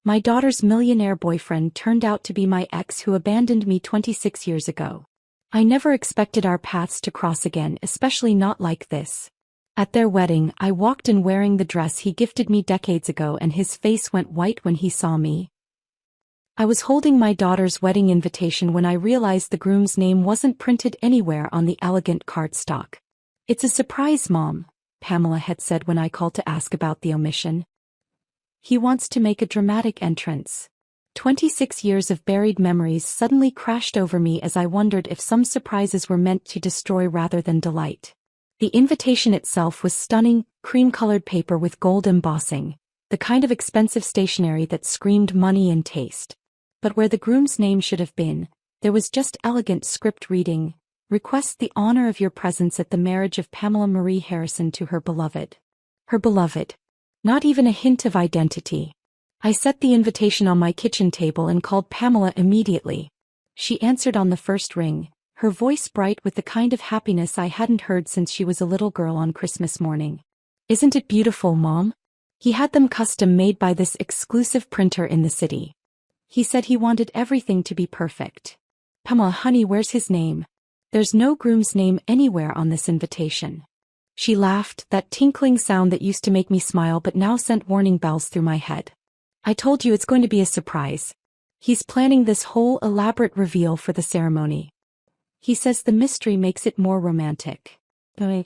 My daughter's millionaire boyfriend turned out to be my ex who abandoned me 26 years ago. I never expected our paths to cross again, especially not like this. At their wedding, I walked in wearing the dress he gifted me decades ago and his face went white when he saw me. I was holding my daughter's wedding invitation when I realized the groom's name wasn't printed anywhere on the elegant cardstock. "It's a surprise, Mom," Pamela had said when I called to ask about the omission. "He wants to make a dramatic entrance." 26 years of buried memories suddenly crashed over me as I wondered if some surprises were meant to destroy rather than delight. The invitation itself was stunning, cream-colored paper with gold embossing, the kind of expensive stationery that screamed money and taste. But where the groom's name should have been, there was just elegant script reading, "Request the honor of your presence at the marriage of Pamela Marie Harrison to her beloved." Her beloved. Not even a hint of identity. I set the invitation on my kitchen table and called Pamela immediately. She answered on the first ring, her voice bright with the kind of happiness I hadn't heard since she was a little girl on Christmas morning. "Isn't it beautiful, Mom?" He had them custom made by this exclusive printer in the city. He said he wanted everything to be perfect. "Pamela, honey, where's his name? There's no groom's name anywhere on this invitation." She laughed, that tinkling sound that used to make me smile but now sent warning bells through my head. "I told you it's going to be a surprise. He's planning this whole elaborate reveal for the ceremony. He says the mystery makes it more romantic." The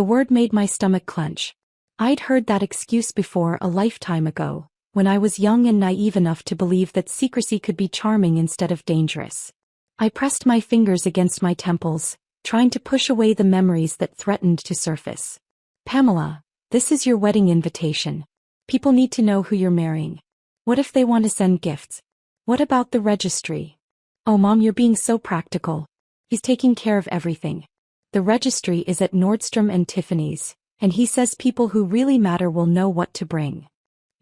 word made my stomach clench. I'd heard that excuse before a lifetime ago, when I was young and naive enough to believe that secrecy could be charming instead of dangerous. I pressed my fingers against my temples, trying to push away the memories that threatened to surface. "Pamela, this is your wedding invitation. People need to know who you're marrying. What if they want to send gifts? What about the registry?" "Oh, Mom, you're being so practical. He's taking care of everything. The registry is at Nordstrom and Tiffany's, and he says people who really matter will know what to bring."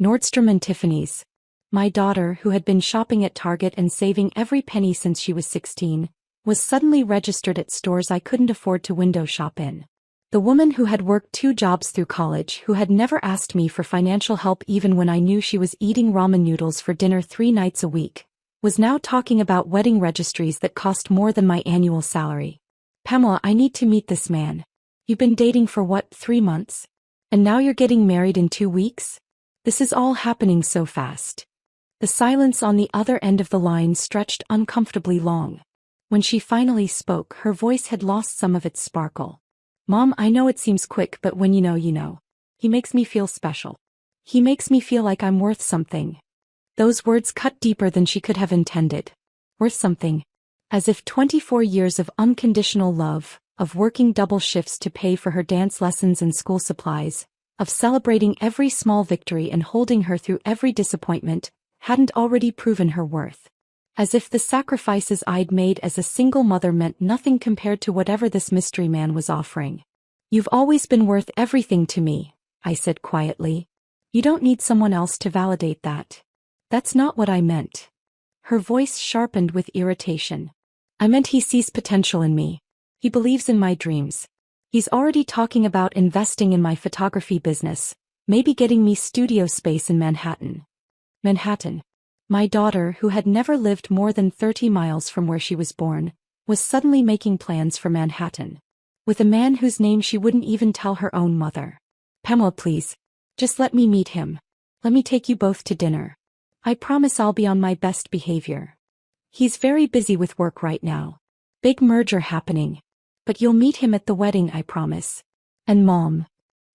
Nordstrom and Tiffany's. My daughter, who had been shopping at Target and saving every penny since she was 16, was suddenly registered at stores I couldn't afford to window shop in. The woman who had worked 2 jobs through college, who had never asked me for financial help even when I knew she was eating ramen noodles for dinner 3 nights a week, was now talking about wedding registries that cost more than my annual salary. "Pamela, I need to meet this man. You've been dating for what, 3 months? And now you're getting married in 2 weeks? This is all happening so fast." The silence on the other end of the line stretched uncomfortably long. When she finally spoke, her voice had lost some of its sparkle. "Mom, I know it seems quick, but when you know, you know. He makes me feel special. He makes me feel like I'm worth something." Those words cut deeper than she could have intended. Worth something. As if 24 years of unconditional love, of working double shifts to pay for her dance lessons and school supplies, of celebrating every small victory and holding her through every disappointment, hadn't already proven her worth. As if the sacrifices I'd made as a single mother meant nothing compared to whatever this mystery man was offering. "You've always been worth everything to me," I said quietly. "You don't need someone else to validate that." "That's not what I meant." Her voice sharpened with irritation. "I meant he sees potential in me. He believes in my dreams. He's already talking about investing in my photography business, maybe getting me studio space in Manhattan." Manhattan. My daughter, who had never lived more than 30 miles from where she was born, was suddenly making plans for Manhattan. With a man whose name she wouldn't even tell her own mother. "Pamela, please. Just let me meet him. Let me take you both to dinner. I promise I'll be on my best behavior. He's very busy with work right now. Big merger happening. But you'll meet him at the wedding, I promise. And Mom."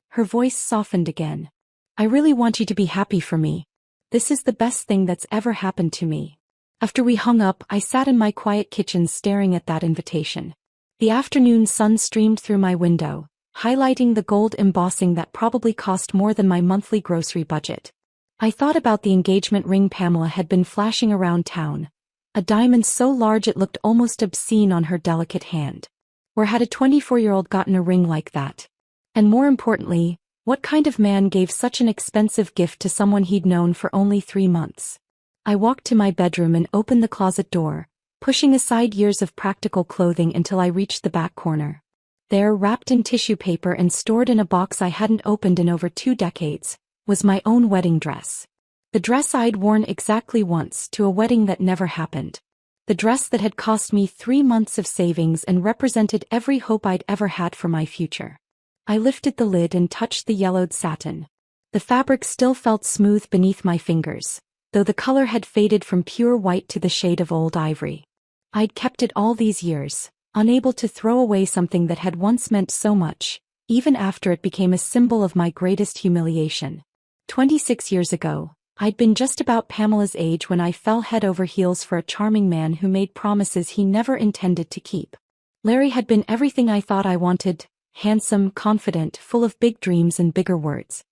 Her voice softened again. "I really want you to be happy for me. This is the best thing that's ever happened to me." After we hung up, I sat in my quiet kitchen staring at that invitation. The afternoon sun streamed through my window, highlighting the gold embossing that probably cost more than my monthly grocery budget. I thought about the engagement ring Pamela had been flashing around town, a diamond so large it looked almost obscene on her delicate hand. Where had a 24-year-old gotten a ring like that? And more importantly, what kind of man gave such an expensive gift to someone he'd known for only 3 months? I walked to my bedroom and opened the closet door, pushing aside years of practical clothing until I reached the back corner. There, wrapped in tissue paper and stored in a box I hadn't opened in over 2 decades, was my own wedding dress. The dress I'd worn exactly once to a wedding that never happened. The dress that had cost me 3 months of savings and represented every hope I'd ever had for my future. I lifted the lid and touched the yellowed satin. The fabric still felt smooth beneath my fingers, though the color had faded from pure white to the shade of old ivory. I'd kept it all these years, unable to throw away something that had once meant so much, even after it became a symbol of my greatest humiliation. 26 years ago, I'd been just about Pamela's age when I fell head over heels for a charming man who made promises he never intended to keep. Larry had been everything I thought I wanted: handsome, confident, full of big dreams and bigger words.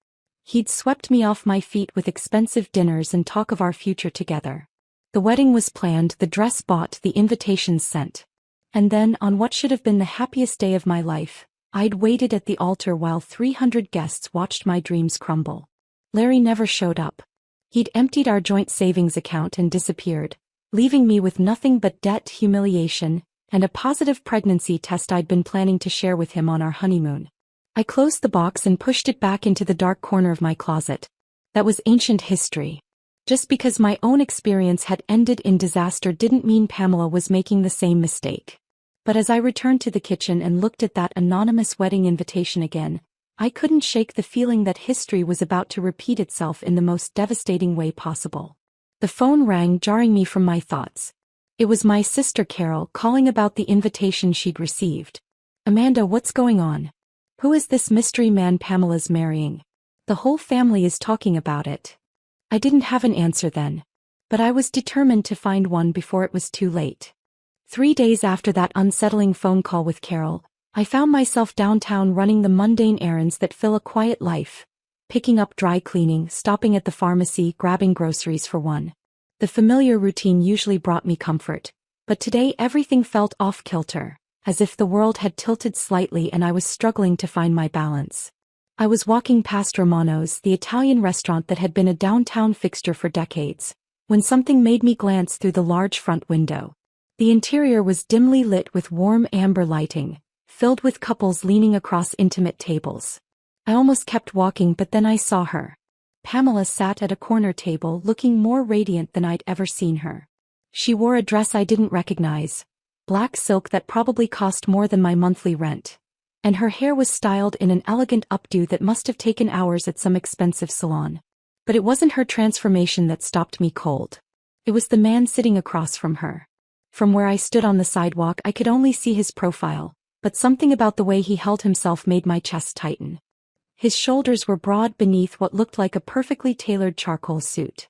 He'd swept me off my feet with expensive dinners and talk of our future together. The wedding was planned, the dress bought, the invitations sent. And then, on what should have been the happiest day of my life, I'd waited at the altar while 300 guests watched my dreams crumble. Larry never showed up. He'd emptied our joint savings account and disappeared, leaving me with nothing but debt, humiliation, and a positive pregnancy test I'd been planning to share with him on our honeymoon. I closed the box and pushed it back into the dark corner of my closet. That was ancient history. Just because my own experience had ended in disaster didn't mean Pamela was making the same mistake. But as I returned to the kitchen and looked at that anonymous wedding invitation again, I couldn't shake the feeling that history was about to repeat itself in the most devastating way possible. The phone rang, jarring me from my thoughts. It was my sister Carol calling about the invitation she'd received. "Amanda, what's going on? Who is this mystery man Pamela's marrying? The whole family is talking about it." I didn't have an answer then, but I was determined to find one before it was too late. 3 days after that unsettling phone call with Carol, I found myself downtown running the mundane errands that fill a quiet life, picking up dry cleaning, stopping at the pharmacy, grabbing groceries for one. The familiar routine usually brought me comfort, but today everything felt off-kilter, as if the world had tilted slightly and I was struggling to find my balance. I was walking past Romano's, the Italian restaurant that had been a downtown fixture for decades, when something made me glance through the large front window. The interior was dimly lit with warm amber lighting, filled with couples leaning across intimate tables. I almost kept walking, but then I saw her. Pamela sat at a corner table looking more radiant than I'd ever seen her. She wore a dress I didn't recognize, black silk that probably cost more than my monthly rent, and her hair was styled in an elegant updo that must have taken hours at some expensive salon. But it wasn't her transformation that stopped me cold. It was the man sitting across from her. From where I stood on the sidewalk, I could only see his profile, but something about the way he held himself made my chest tighten. His shoulders were broad beneath what looked like a perfectly tailored charcoal suit.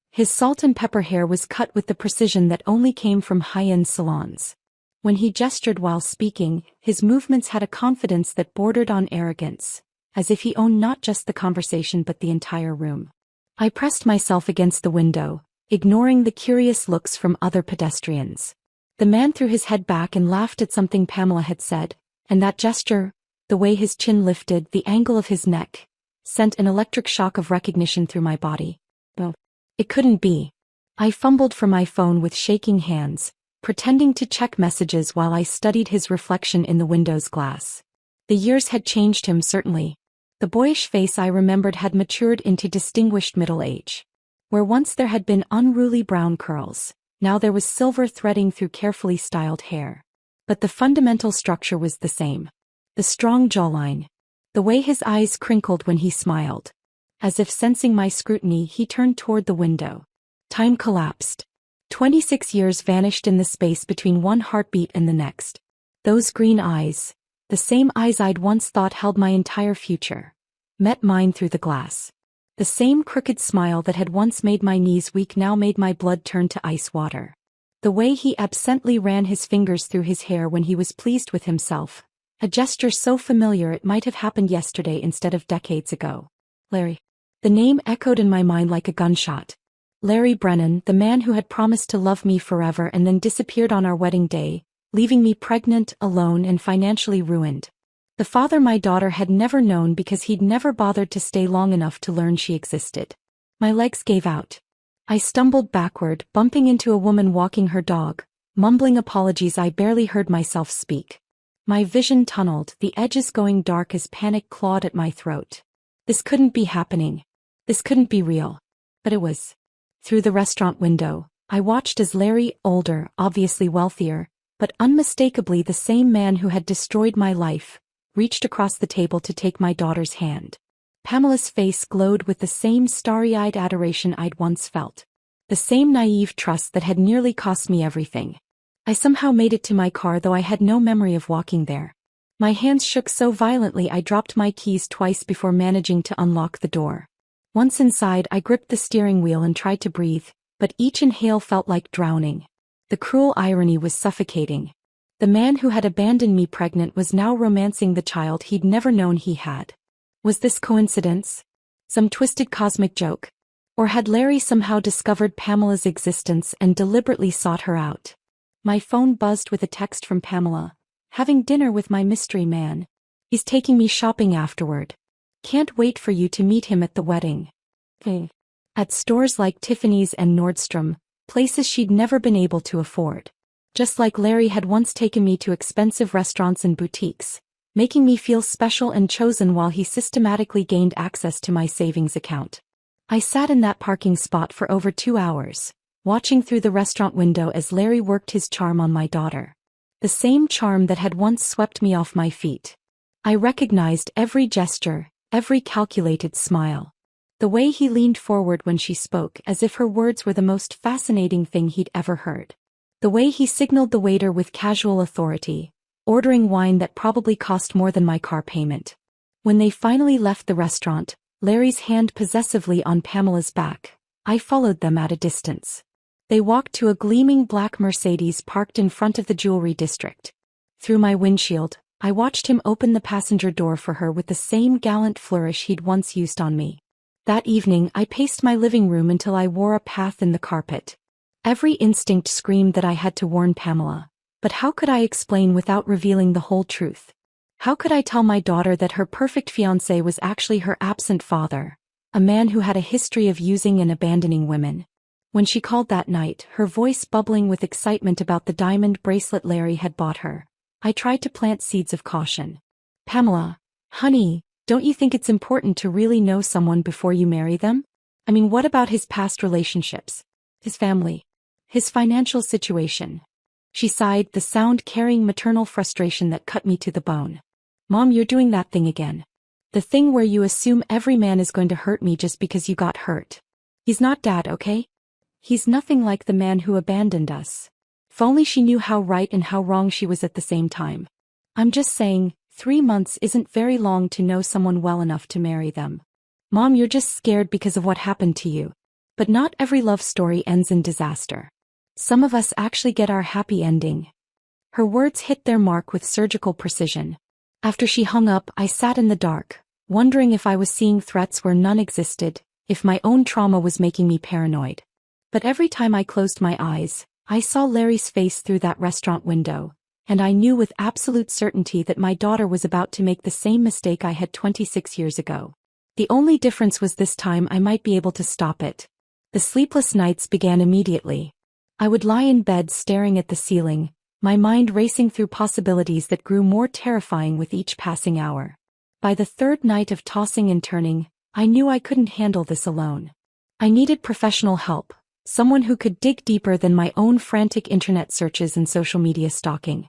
His salt and pepper hair was cut with the precision that only came from high-end salons. When he gestured while speaking, his movements had a confidence that bordered on arrogance, as if he owned not just the conversation but the entire room. I pressed myself against the window, ignoring the curious looks from other pedestrians. The man threw his head back and laughed at something Pamela had said, and that gesture, the way his chin lifted, the angle of his neck, sent an electric shock of recognition through my body. Oh, it couldn't be. I fumbled for my phone with shaking hands, pretending to check messages while I studied his reflection in the window's glass. The years had changed him, certainly. The boyish face I remembered had matured into distinguished middle age. Where once there had been unruly brown curls, now there was silver threading through carefully styled hair. But the fundamental structure was the same. The strong jawline. The way his eyes crinkled when he smiled. As if sensing my scrutiny, he turned toward the window. Time collapsed. 26 years vanished in the space between one heartbeat and the next. Those green eyes, the same eyes I'd once thought held my entire future, met mine through the glass. The same crooked smile that had once made my knees weak now made my blood turn to ice water. The way he absently ran his fingers through his hair when he was pleased with himself, a gesture so familiar it might have happened yesterday instead of decades ago. Larry. The name echoed in my mind like a gunshot. Larry Brennan, the man who had promised to love me forever and then disappeared on our wedding day, leaving me pregnant, alone, and financially ruined. The father my daughter had never known because he'd never bothered to stay long enough to learn she existed. My legs gave out. I stumbled backward, bumping into a woman walking her dog, mumbling apologies I barely heard myself speak. My vision tunneled, the edges going dark as panic clawed at my throat. This couldn't be happening. This couldn't be real. But it was. Through the restaurant window, I watched as Larry, older, obviously wealthier, but unmistakably the same man who had destroyed my life, reached across the table to take my daughter's hand. Pamela's face glowed with the same starry-eyed adoration I'd once felt. The same naive trust that had nearly cost me everything. I somehow made it to my car, though I had no memory of walking there. My hands shook so violently I dropped my keys twice before managing to unlock the door. Once inside, I gripped the steering wheel and tried to breathe, but each inhale felt like drowning. The cruel irony was suffocating. The man who had abandoned me pregnant was now romancing the child he'd never known he had. Was this coincidence? Some twisted cosmic joke? Or had Larry somehow discovered Pamela's existence and deliberately sought her out? My phone buzzed with a text from Pamela. Having dinner with my mystery man. He's taking me shopping afterward. Can't wait for you to meet him at the wedding. At stores like Tiffany's and Nordstrom, places she'd never been able to afford. Just like Larry had once taken me to expensive restaurants and boutiques, making me feel special and chosen while he systematically gained access to my savings account. I sat in that parking spot for over 2 hours, watching through the restaurant window as Larry worked his charm on my daughter. The same charm that had once swept me off my feet. I recognized every gesture, every calculated smile. The way he leaned forward when she spoke as if her words were the most fascinating thing he'd ever heard. The way he signaled the waiter with casual authority, ordering wine that probably cost more than my car payment. When they finally left the restaurant, Larry's hand possessively on Pamela's back, I followed them at a distance. They walked to a gleaming black Mercedes parked in front of the jewelry district. Through my windshield, I watched him open the passenger door for her with the same gallant flourish he'd once used on me. That evening I paced my living room until I wore a path in the carpet. Every instinct screamed that I had to warn Pamela. But how could I explain without revealing the whole truth? How could I tell my daughter that her perfect fiancé was actually her absent father, a man who had a history of using and abandoning women? When she called that night, her voice bubbling with excitement about the diamond bracelet Larry had bought her, I tried to plant seeds of caution. Pamela, honey, don't you think it's important to really know someone before you marry them? I mean, what about his past relationships? His family? His financial situation? She sighed, the sound carrying maternal frustration that cut me to the bone. Mom, you're doing that thing again. The thing where you assume every man is going to hurt me just because you got hurt. He's not Dad, okay? He's nothing like the man who abandoned us. If only she knew how right and how wrong she was at the same time. I'm just saying, 3 months isn't very long to know someone well enough to marry them. Mom, you're just scared because of what happened to you. But not every love story ends in disaster. Some of us actually get our happy ending. Her words hit their mark with surgical precision. After she hung up, I sat in the dark, wondering if I was seeing threats where none existed, if my own trauma was making me paranoid. But every time I closed my eyes, I saw Larry's face through that restaurant window, and I knew with absolute certainty that my daughter was about to make the same mistake I had 26 years ago. The only difference was this time I might be able to stop it. The sleepless nights began immediately. I would lie in bed staring at the ceiling, my mind racing through possibilities that grew more terrifying with each passing hour. By the third night of tossing and turning, I knew I couldn't handle this alone. I needed professional help. Someone who could dig deeper than my own frantic internet searches and social media stalking.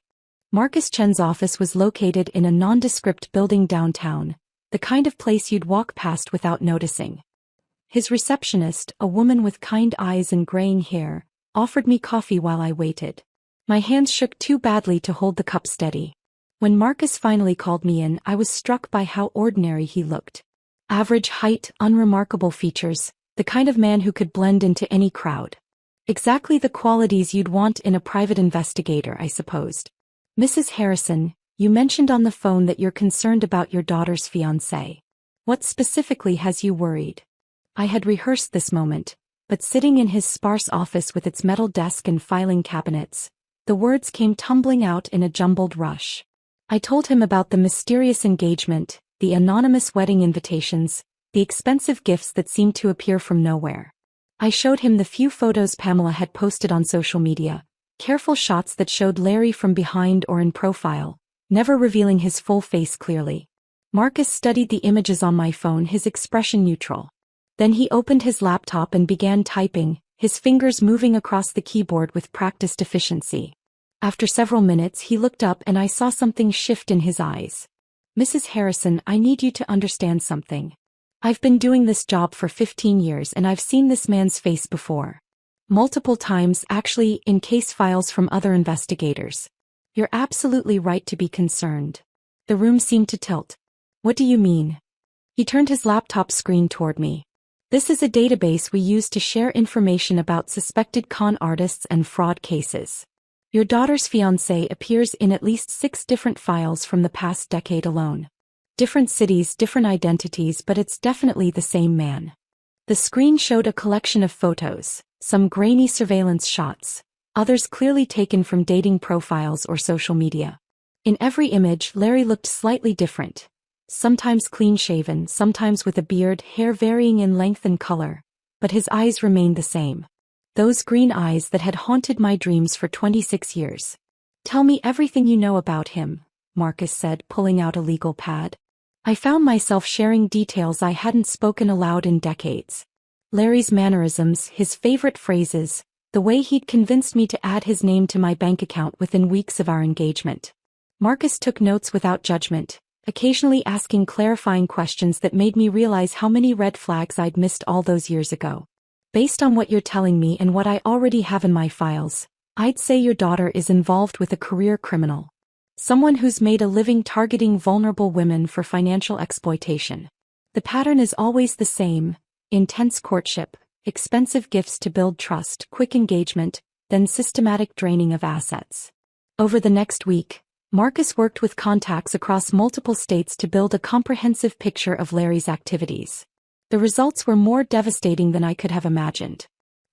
Marcus Chen's office was located in a nondescript building downtown, the kind of place you'd walk past without noticing. His receptionist, a woman with kind eyes and graying hair, offered me coffee while I waited. My hands shook too badly to hold the cup steady. When Marcus finally called me in, I was struck by how ordinary he looked. Average height, unremarkable features, the kind of man who could blend into any crowd. Exactly the qualities you'd want in a private investigator, I supposed. Mrs. Harrison, you mentioned on the phone that you're concerned about your daughter's fiancé. What specifically has you worried? I had rehearsed this moment, but sitting in his sparse office with its metal desk and filing cabinets, the words came tumbling out in a jumbled rush. I told him about the mysterious engagement, the anonymous wedding invitations, the expensive gifts that seemed to appear from nowhere. I showed him the few photos Pamela had posted on social media, careful shots that showed Larry from behind or in profile, never revealing his full face clearly. Marcus studied the images on my phone, his expression neutral. Then he opened his laptop and began typing, his fingers moving across the keyboard with practiced efficiency. After several minutes he looked up and I saw something shift in his eyes. "Mrs. Harrison, I need you to understand something. I've been doing this job for 15 years and I've seen this man's face before. Multiple times, actually, in case files from other investigators. You're absolutely right to be concerned." The room seemed to tilt. "What do you mean?" He turned his laptop screen toward me. "This is a database we use to share information about suspected con artists and fraud cases. Your daughter's fiancé appears in at least 6 different files from the past decade alone. Different cities, different identities, but it's definitely the same man." The screen showed a collection of photos, some grainy surveillance shots, others clearly taken from dating profiles or social media. In every image, Larry looked slightly different. Sometimes clean-shaven, sometimes with a beard, hair varying in length and color, but his eyes remained the same. Those green eyes that had haunted my dreams for 26 years. "Tell me everything you know about him," Marcus said, pulling out a legal pad. I found myself sharing details I hadn't spoken aloud in decades. Larry's mannerisms, his favorite phrases, the way he'd convinced me to add his name to my bank account within weeks of our engagement. Marcus took notes without judgment, occasionally asking clarifying questions that made me realize how many red flags I'd missed all those years ago. "Based on what you're telling me and what I already have in my files, I'd say your daughter is involved with a career criminal. Someone who's made a living targeting vulnerable women for financial exploitation. The pattern is always the same: intense courtship, expensive gifts to build trust, quick engagement, then systematic draining of assets." Over the next week, Marcus worked with contacts across multiple states to build a comprehensive picture of Larry's activities. The results were more devastating than I could have imagined.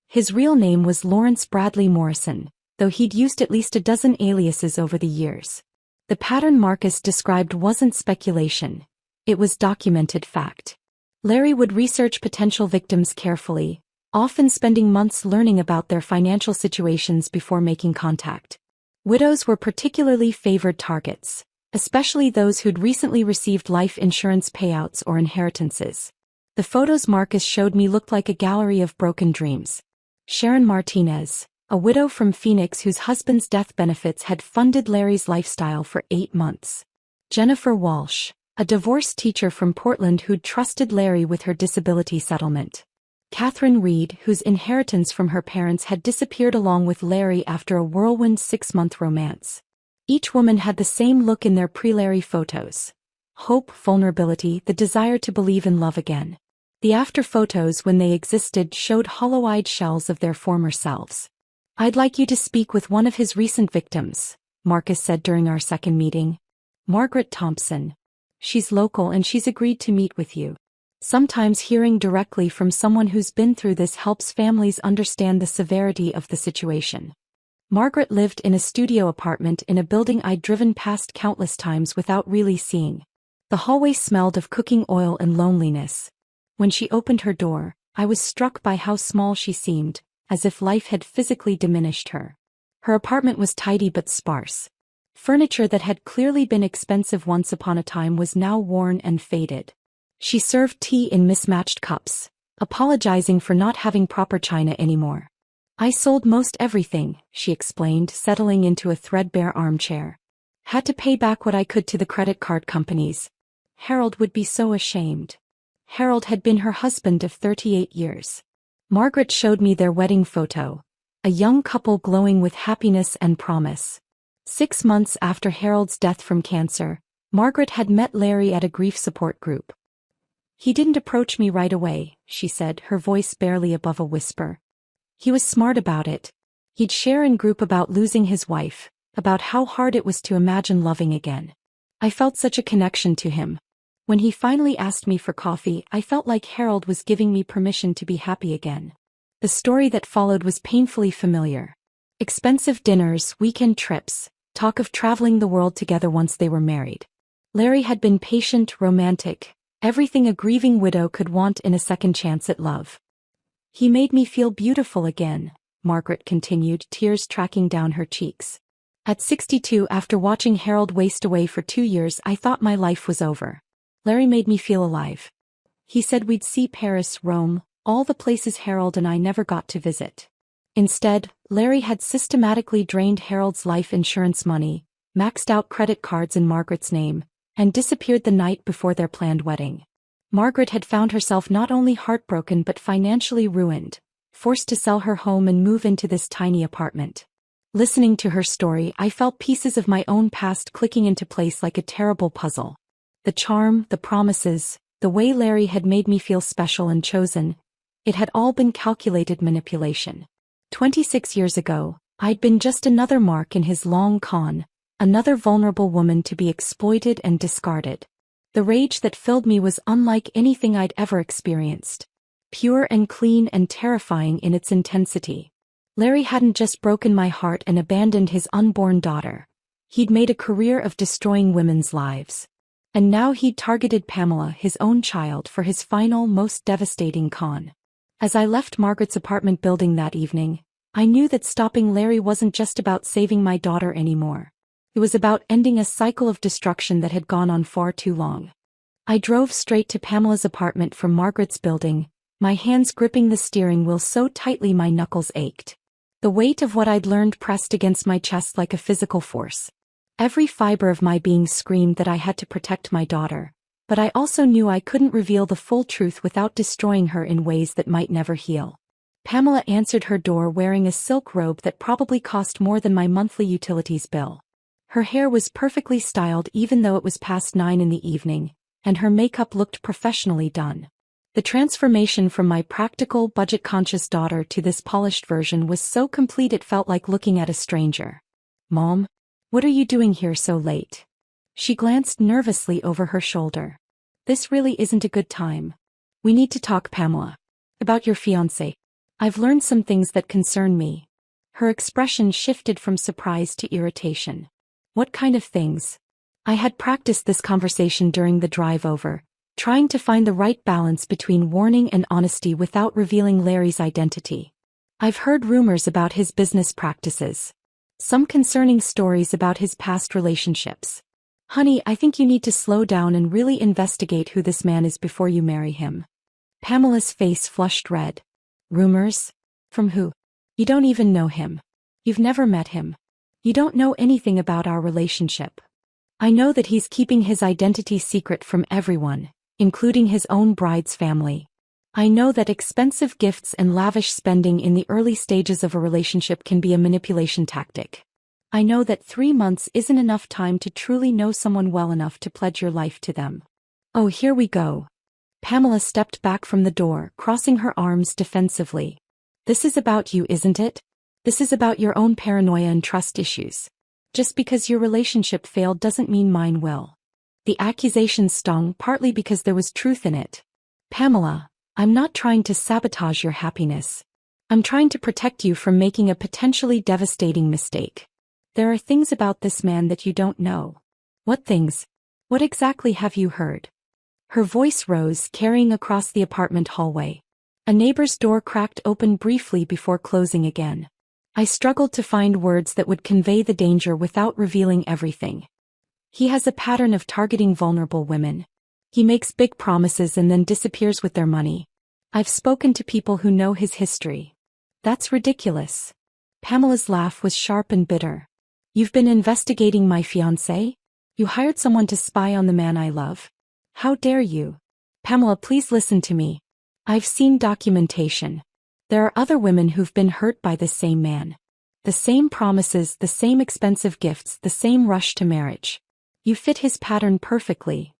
His real name was Lawrence Bradley Morrison, though he'd used at least a dozen aliases over the years. The pattern Marcus described wasn't speculation. It was documented fact. Larry would research potential victims carefully, often spending months learning about their financial situations before making contact. Widows were particularly favored targets, especially those who'd recently received life insurance payouts or inheritances. The photos Marcus showed me looked like a gallery of broken dreams. Sharon Martinez, a widow from Phoenix whose husband's death benefits had funded Larry's lifestyle for 8 months. Jennifer Walsh, a divorced teacher from Portland who'd trusted Larry with her disability settlement. Catherine Reed, whose inheritance from her parents had disappeared along with Larry after a whirlwind 6-month romance. Each woman had the same look in their pre-Larry photos: hope, vulnerability, the desire to believe in love again. The after photos, when they existed, showed hollow-eyed shells of their former selves. "I'd like you to speak with one of his recent victims," Marcus said during our second meeting. "Margaret Thompson. She's local and she's agreed to meet with you. Sometimes hearing directly from someone who's been through this helps families understand the severity of the situation." Margaret lived in a studio apartment in a building I'd driven past countless times without really seeing. The hallway smelled of cooking oil and loneliness. When she opened her door, I was struck by how small she seemed, as if life had physically diminished her. Her apartment was tidy but sparse. Furniture that had clearly been expensive once upon a time was now worn and faded. She served tea in mismatched cups, apologizing for not having proper china anymore. "I sold most everything," she explained, settling into a threadbare armchair. "Had to pay back what I could to the credit card companies. Harold would be so ashamed." Harold had been her husband of 38 years. Margaret showed me their wedding photo, a young couple glowing with happiness and promise. 6 months after Harold's death from cancer, Margaret had met Larry at a grief support group. "He didn't approach me right away," she said, her voice barely above a whisper. "He was smart about it. He'd share in group about losing his wife, about how hard it was to imagine loving again. I felt such a connection to him. When he finally asked me for coffee, I felt like Harold was giving me permission to be happy again." The story that followed was painfully familiar. Expensive dinners, weekend trips, talk of traveling the world together once they were married. Larry had been patient, romantic, everything a grieving widow could want in a second chance at love. "He made me feel beautiful again," Margaret continued, tears tracking down her cheeks. "At 62, after watching Harold waste away for 2 years, I thought my life was over. Larry made me feel alive. He said we'd see Paris, Rome, all the places Harold and I never got to visit. Instead, Larry had systematically drained Harold's life insurance money, maxed out credit cards in Margaret's name, and disappeared the night before their planned wedding. Margaret had found herself not only heartbroken but financially ruined, forced to sell her home and move into this tiny apartment. Listening to her story, I felt pieces of my own past clicking into place like a terrible puzzle. The charm, the promises, the way Larry had made me feel special and chosen, it had all been calculated manipulation. 26 years ago, I'd been just another mark in his long con, another vulnerable woman to be exploited and discarded. The rage that filled me was unlike anything I'd ever experienced. Pure and clean and terrifying in its intensity. Larry hadn't just broken my heart and abandoned his unborn daughter. He'd made a career of destroying women's lives. And now he'd targeted Pamela, his own child, for his final, most devastating con. As I left Margaret's apartment building that evening, I knew that stopping Larry wasn't just about saving my daughter anymore. It was about ending a cycle of destruction that had gone on far too long. I drove straight to Pamela's apartment from Margaret's building, my hands gripping the steering wheel so tightly my knuckles ached. The weight of what I'd learned pressed against my chest like a physical force. Every fiber of my being screamed that I had to protect my daughter, but I also knew I couldn't reveal the full truth without destroying her in ways that might never heal. Pamela answered her door wearing a silk robe that probably cost more than my monthly utilities bill. Her hair was perfectly styled even though it was past 9 in the evening, and her makeup looked professionally done. The transformation from my practical, budget-conscious daughter to this polished version was so complete it felt like looking at a stranger. "Mom, what are you doing here so late?" She glanced nervously over her shoulder. "This really isn't a good time. We need to talk, Pamela. About your fiancé. I've learned some things that concern me." Her expression shifted from surprise to irritation. "What kind of things?" I had practiced this conversation during the drive over, trying to find the right balance between warning and honesty without revealing Larry's identity. I've heard rumors about his business practices. Some concerning stories about his past relationships. "Honey, I think you need to slow down and really investigate who this man is before you marry him." Pamela's face flushed red. "Rumors? From who? You don't even know him. You've never met him. You don't know anything about our relationship." "I know that he's keeping his identity secret from everyone, including his own bride's family. I know that expensive gifts and lavish spending in the early stages of a relationship can be a manipulation tactic. I know that 3 months isn't enough time to truly know someone well enough to pledge your life to them." "Oh, here we go." Pamela stepped back from the door, crossing her arms defensively. "This is about you, isn't it? This is about your own paranoia and trust issues. Just because your relationship failed doesn't mean mine will." The accusation stung, partly because there was truth in it. "Pamela, I'm not trying to sabotage your happiness. I'm trying to protect you from making a potentially devastating mistake. There are things about this man that you don't know." "What things? What exactly have you heard?" Her voice rose, carrying across the apartment hallway. A neighbor's door cracked open briefly before closing again. I struggled to find words that would convey the danger without revealing everything. "He has a pattern of targeting vulnerable women. He makes big promises and then disappears with their money. I've spoken to people who know his history." "That's ridiculous." Pamela's laugh was sharp and bitter. "You've been investigating my fiancé? You hired someone to spy on the man I love? How dare you?" "Pamela, please listen to me. I've seen documentation. There are other women who've been hurt by this same man. The same promises, the same expensive gifts, the same rush to marriage. You fit his pattern perfectly."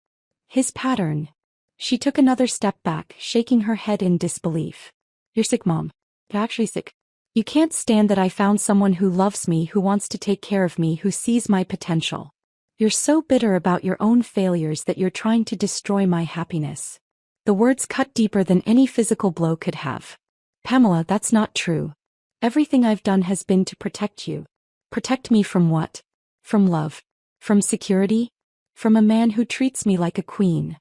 "His pattern?" She took another step back, shaking her head in disbelief. "You're sick, Mom. You're actually sick. You can't stand that I found someone who loves me, who wants to take care of me, who sees my potential. You're so bitter about your own failures that you're trying to destroy my happiness." The words cut deeper than any physical blow could have. "Pamela, that's not true. Everything I've done has been to protect you." "Protect me from what?" "From love. From security. From a man who treats me like a queen."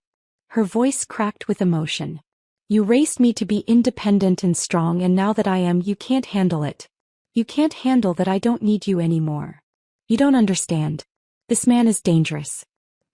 Her voice cracked with emotion. "You raised me to be independent and strong, and now that I am, you can't handle it. You can't handle that I don't need you anymore. You don't understand. This man is dangerous.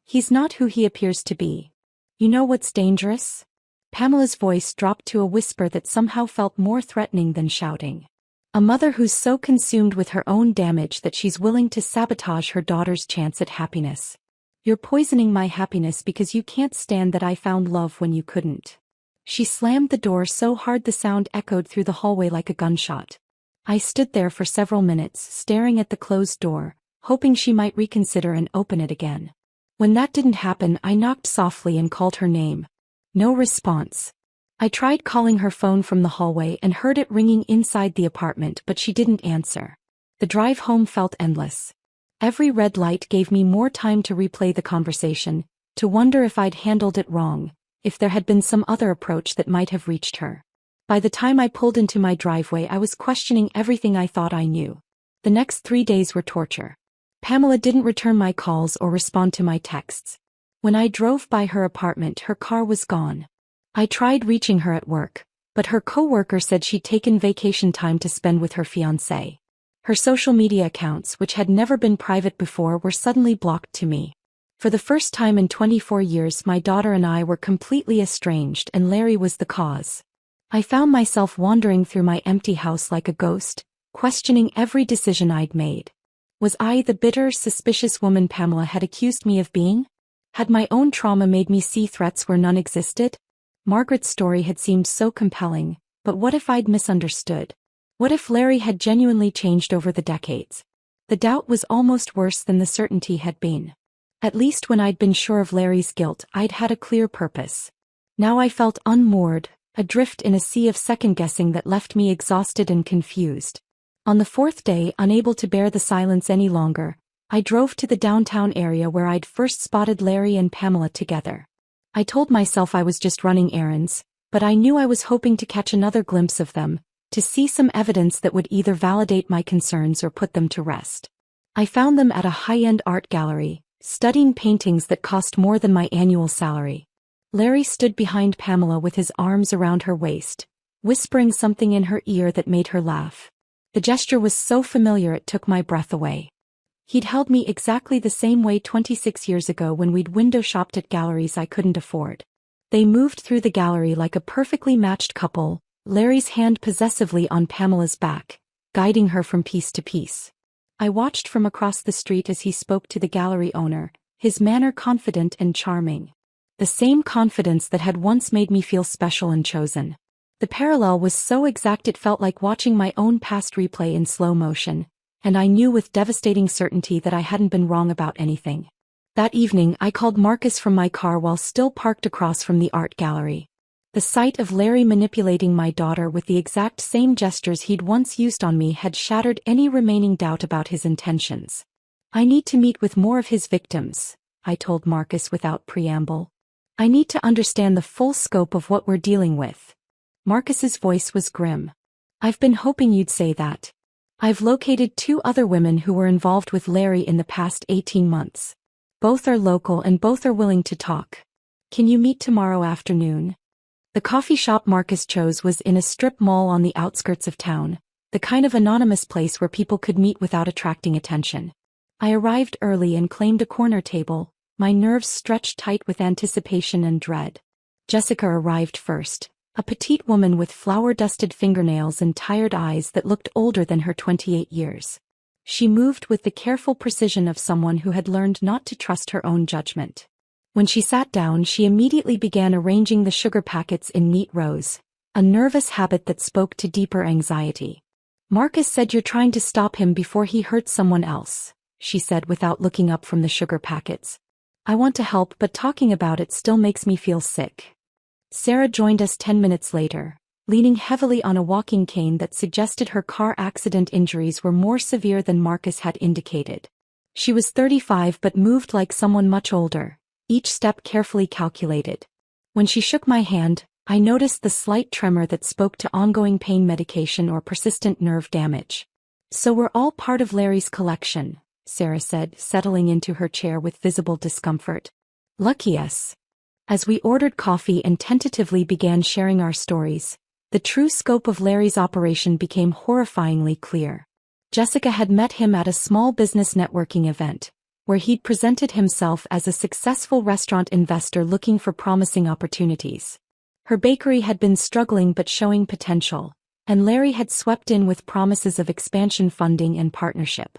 He's not who he appears to be. You know what's dangerous? Pamela's voice dropped to a whisper that somehow felt more threatening than shouting. A mother who's so consumed with her own damage that she's willing to sabotage her daughter's chance at happiness. You're poisoning my happiness because you can't stand that I found love when you couldn't. She slammed the door so hard the sound echoed through the hallway like a gunshot. I stood there for several minutes, staring at the closed door, hoping she might reconsider and open it again. When that didn't happen, I knocked softly and called her name. No response. I tried calling her phone from the hallway and heard it ringing inside the apartment, but she didn't answer. The drive home felt endless. Every red light gave me more time to replay the conversation, to wonder if I'd handled it wrong, if there had been some other approach that might have reached her. By the time I pulled into my driveway, I was questioning everything I thought I knew. The next 3 days were torture. Pamela didn't return my calls or respond to my texts. When I drove by her apartment, her car was gone. I tried reaching her at work, but her coworker said she'd taken vacation time to spend with her fiancé. Her social media accounts, which had never been private before, were suddenly blocked to me. For the first time in 24 years, my daughter and I were completely estranged, and Larry was the cause. I found myself wandering through my empty house like a ghost, questioning every decision I'd made. Was I the bitter, suspicious woman Pamela had accused me of being? Had my own trauma made me see threats where none existed? Margaret's story had seemed so compelling, but what if I'd misunderstood? What if Larry had genuinely changed over the decades? The doubt was almost worse than the certainty had been. At least when I'd been sure of Larry's guilt, I'd had a clear purpose. Now I felt unmoored, adrift in a sea of second-guessing that left me exhausted and confused. On the 4th day, unable to bear the silence any longer, I drove to the downtown area where I'd first spotted Larry and Pamela together. I told myself I was just running errands, but I knew I was hoping to catch another glimpse of them, to see some evidence that would either validate my concerns or put them to rest. I found them at a high-end art gallery, studying paintings that cost more than my annual salary. Larry stood behind Pamela with his arms around her waist, whispering something in her ear that made her laugh. The gesture was so familiar it took my breath away. He'd held me exactly the same way 26 years ago when we'd window shopped at galleries I couldn't afford. They moved through the gallery like a perfectly matched couple, Larry's hand possessively on Pamela's back, guiding her from piece to piece. I watched from across the street as he spoke to the gallery owner, his manner confident and charming. The same confidence that had once made me feel special and chosen. The parallel was so exact it felt like watching my own past replay in slow motion, and I knew with devastating certainty that I hadn't been wrong about anything. That evening I called Marcus from my car while still parked across from the art gallery. The sight of Larry manipulating my daughter with the exact same gestures he'd once used on me had shattered any remaining doubt about his intentions. I need to meet with more of his victims, I told Marcus without preamble. I need to understand the full scope of what we're dealing with. Marcus's voice was grim. I've been hoping you'd say that. I've located 2 other women who were involved with Larry in the past 18 months. Both are local and both are willing to talk. Can you meet tomorrow afternoon? The coffee shop Marcus chose was in a strip mall on the outskirts of town, the kind of anonymous place where people could meet without attracting attention. I arrived early and claimed a corner table, my nerves stretched tight with anticipation and dread. Jessica arrived first. A petite woman with flour-dusted fingernails and tired eyes that looked older than her 28 years. She moved with the careful precision of someone who had learned not to trust her own judgment. When she sat down, she immediately began arranging the sugar packets in neat rows, a nervous habit that spoke to deeper anxiety. Marcus said you're trying to stop him before he hurts someone else, she said without looking up from the sugar packets. I want to help, but talking about it still makes me feel sick. Sarah joined us 10 minutes later, leaning heavily on a walking cane that suggested her car accident injuries were more severe than Marcus had indicated. She was 35 but moved like someone much older, each step carefully calculated. When she shook my hand, I noticed the slight tremor that spoke to ongoing pain medication or persistent nerve damage. So we're all part of Larry's collection, Sarah said, settling into her chair with visible discomfort. Lucky us. As we ordered coffee and tentatively began sharing our stories, the true scope of Larry's operation became horrifyingly clear. Jessica had met him at a small business networking event, where he'd presented himself as a successful restaurant investor looking for promising opportunities. Her bakery had been struggling but showing potential, and Larry had swept in with promises of expansion funding and partnership.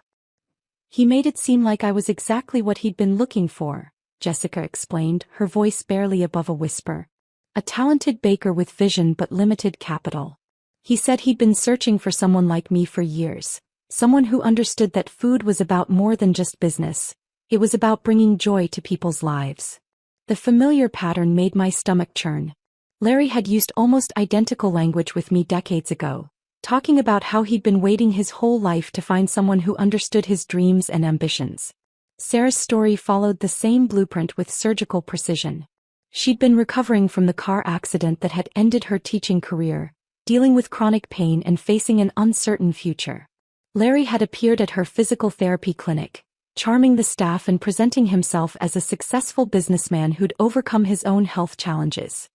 He made it seem like I was exactly what he'd been looking for, Jessica explained, her voice barely above a whisper. A talented baker with vision but limited capital. He said he'd been searching for someone like me for years, someone who understood that food was about more than just business. It was about bringing joy to people's lives. The familiar pattern made my stomach churn. Larry had used almost identical language with me decades ago, talking about how he'd been waiting his whole life to find someone who understood his dreams and ambitions. Sarah's story followed the same blueprint with surgical precision. She'd been recovering from the car accident that had ended her teaching career, dealing with chronic pain and facing an uncertain future. Larry had appeared at her physical therapy clinic, charming the staff and presenting himself as a successful businessman who'd overcome his own health challenges.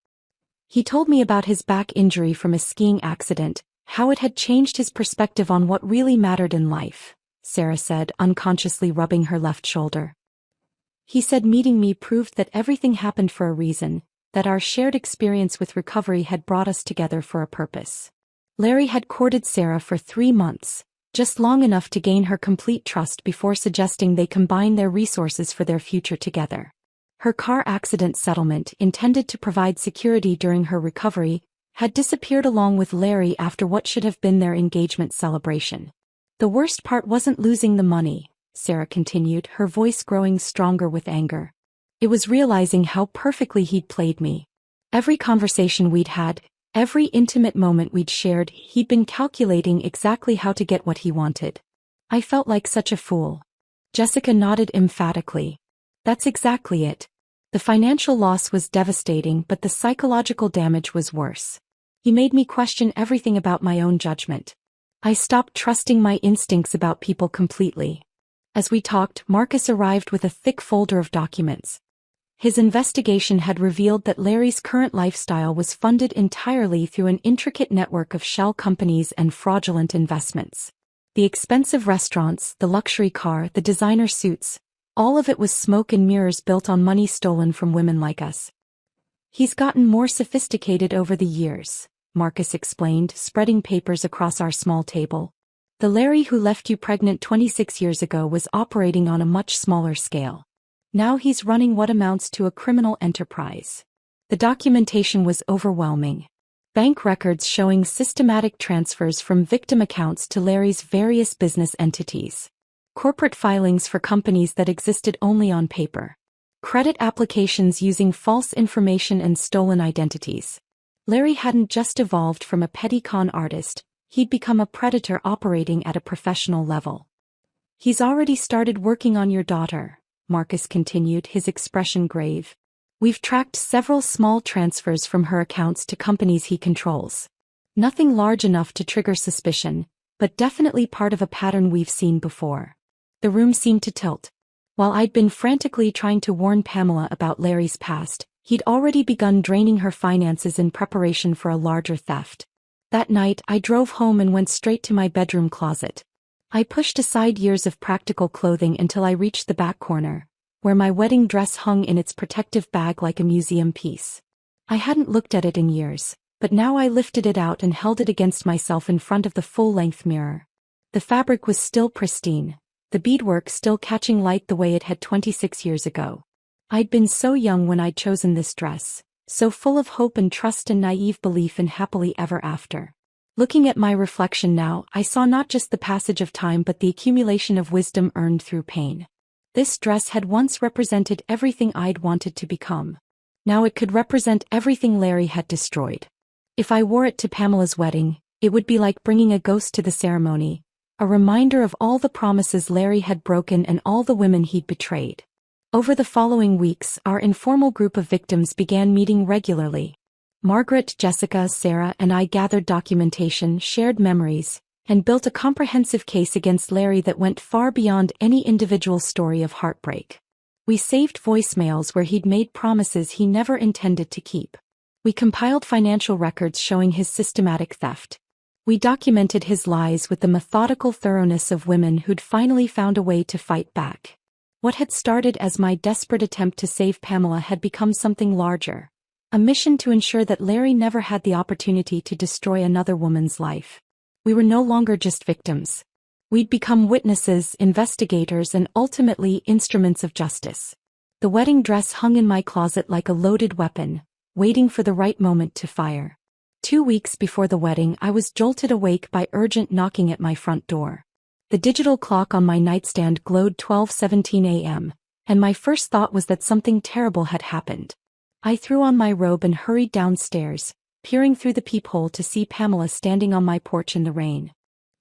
He told me about his back injury from a skiing accident, how it had changed his perspective on what really mattered in life, Sarah said, unconsciously rubbing her left shoulder. He said meeting me proved that everything happened for a reason, that our shared experience with recovery had brought us together for a purpose. Larry had courted Sarah for 3 months, just long enough to gain her complete trust before suggesting they combine their resources for their future together. Her car accident settlement, intended to provide security during her recovery, had disappeared along with Larry after what should have been their engagement celebration. The worst part wasn't losing the money, Sarah continued, her voice growing stronger with anger. It was realizing how perfectly he'd played me. Every conversation we'd had, every intimate moment we'd shared, he'd been calculating exactly how to get what he wanted. I felt like such a fool. Jessica nodded emphatically. That's exactly it. The financial loss was devastating, but the psychological damage was worse. He made me question everything about my own judgment. I stopped trusting my instincts about people completely. As we talked, Marcus arrived with a thick folder of documents. His investigation had revealed that Larry's current lifestyle was funded entirely through an intricate network of shell companies and fraudulent investments. The expensive restaurants, the luxury car, the designer suits, all of it was smoke and mirrors built on money stolen from women like us. He's gotten more sophisticated over the years, Marcus explained, spreading papers across our small table. The Larry who left you pregnant 26 years ago was operating on a much smaller scale. Now he's running what amounts to a criminal enterprise. The documentation was overwhelming. Bank records showing systematic transfers from victim accounts to Larry's various business entities. Corporate filings for companies that existed only on paper. Credit applications using false information and stolen identities. Larry hadn't just evolved from a petty con artist, he'd become a predator operating at a professional level. He's already started working on your daughter, Marcus continued, his expression grave. We've tracked several small transfers from her accounts to companies he controls. Nothing large enough to trigger suspicion, but definitely part of a pattern we've seen before. The room seemed to tilt. While I'd been frantically trying to warn Pamela about Larry's past, he'd already begun draining her finances in preparation for a larger theft. That night, I drove home and went straight to my bedroom closet. I pushed aside years of practical clothing until I reached the back corner, where my wedding dress hung in its protective bag like a museum piece. I hadn't looked at it in years, but now I lifted it out and held it against myself in front of the full-length mirror. The fabric was still pristine, the beadwork still catching light the way it had 26 years ago. I'd been so young when I'd chosen this dress, so full of hope and trust and naive belief in happily ever after. Looking at my reflection now, I saw not just the passage of time but the accumulation of wisdom earned through pain. This dress had once represented everything I'd wanted to become. Now it could represent everything Larry had destroyed. If I wore it to Pamela's wedding, it would be like bringing a ghost to the ceremony, a reminder of all the promises Larry had broken and all the women he'd betrayed. Over the following weeks, our informal group of victims began meeting regularly. Margaret, Jessica, Sarah, and I gathered documentation, shared memories, and built a comprehensive case against Larry that went far beyond any individual story of heartbreak. We saved voicemails where he'd made promises he never intended to keep. We compiled financial records showing his systematic theft. We documented his lies with the methodical thoroughness of women who'd finally found a way to fight back. What had started as my desperate attempt to save Pamela had become something larger. A mission to ensure that Larry never had the opportunity to destroy another woman's life. We were no longer just victims. We'd become witnesses, investigators, and ultimately instruments of justice. The wedding dress hung in my closet like a loaded weapon, waiting for the right moment to fire. 2 weeks before the wedding, I was jolted awake by urgent knocking at my front door. The digital clock on my nightstand glowed 12:17 a.m., and my first thought was that something terrible had happened. I threw on my robe and hurried downstairs, peering through the peephole to see Pamela standing on my porch in the rain.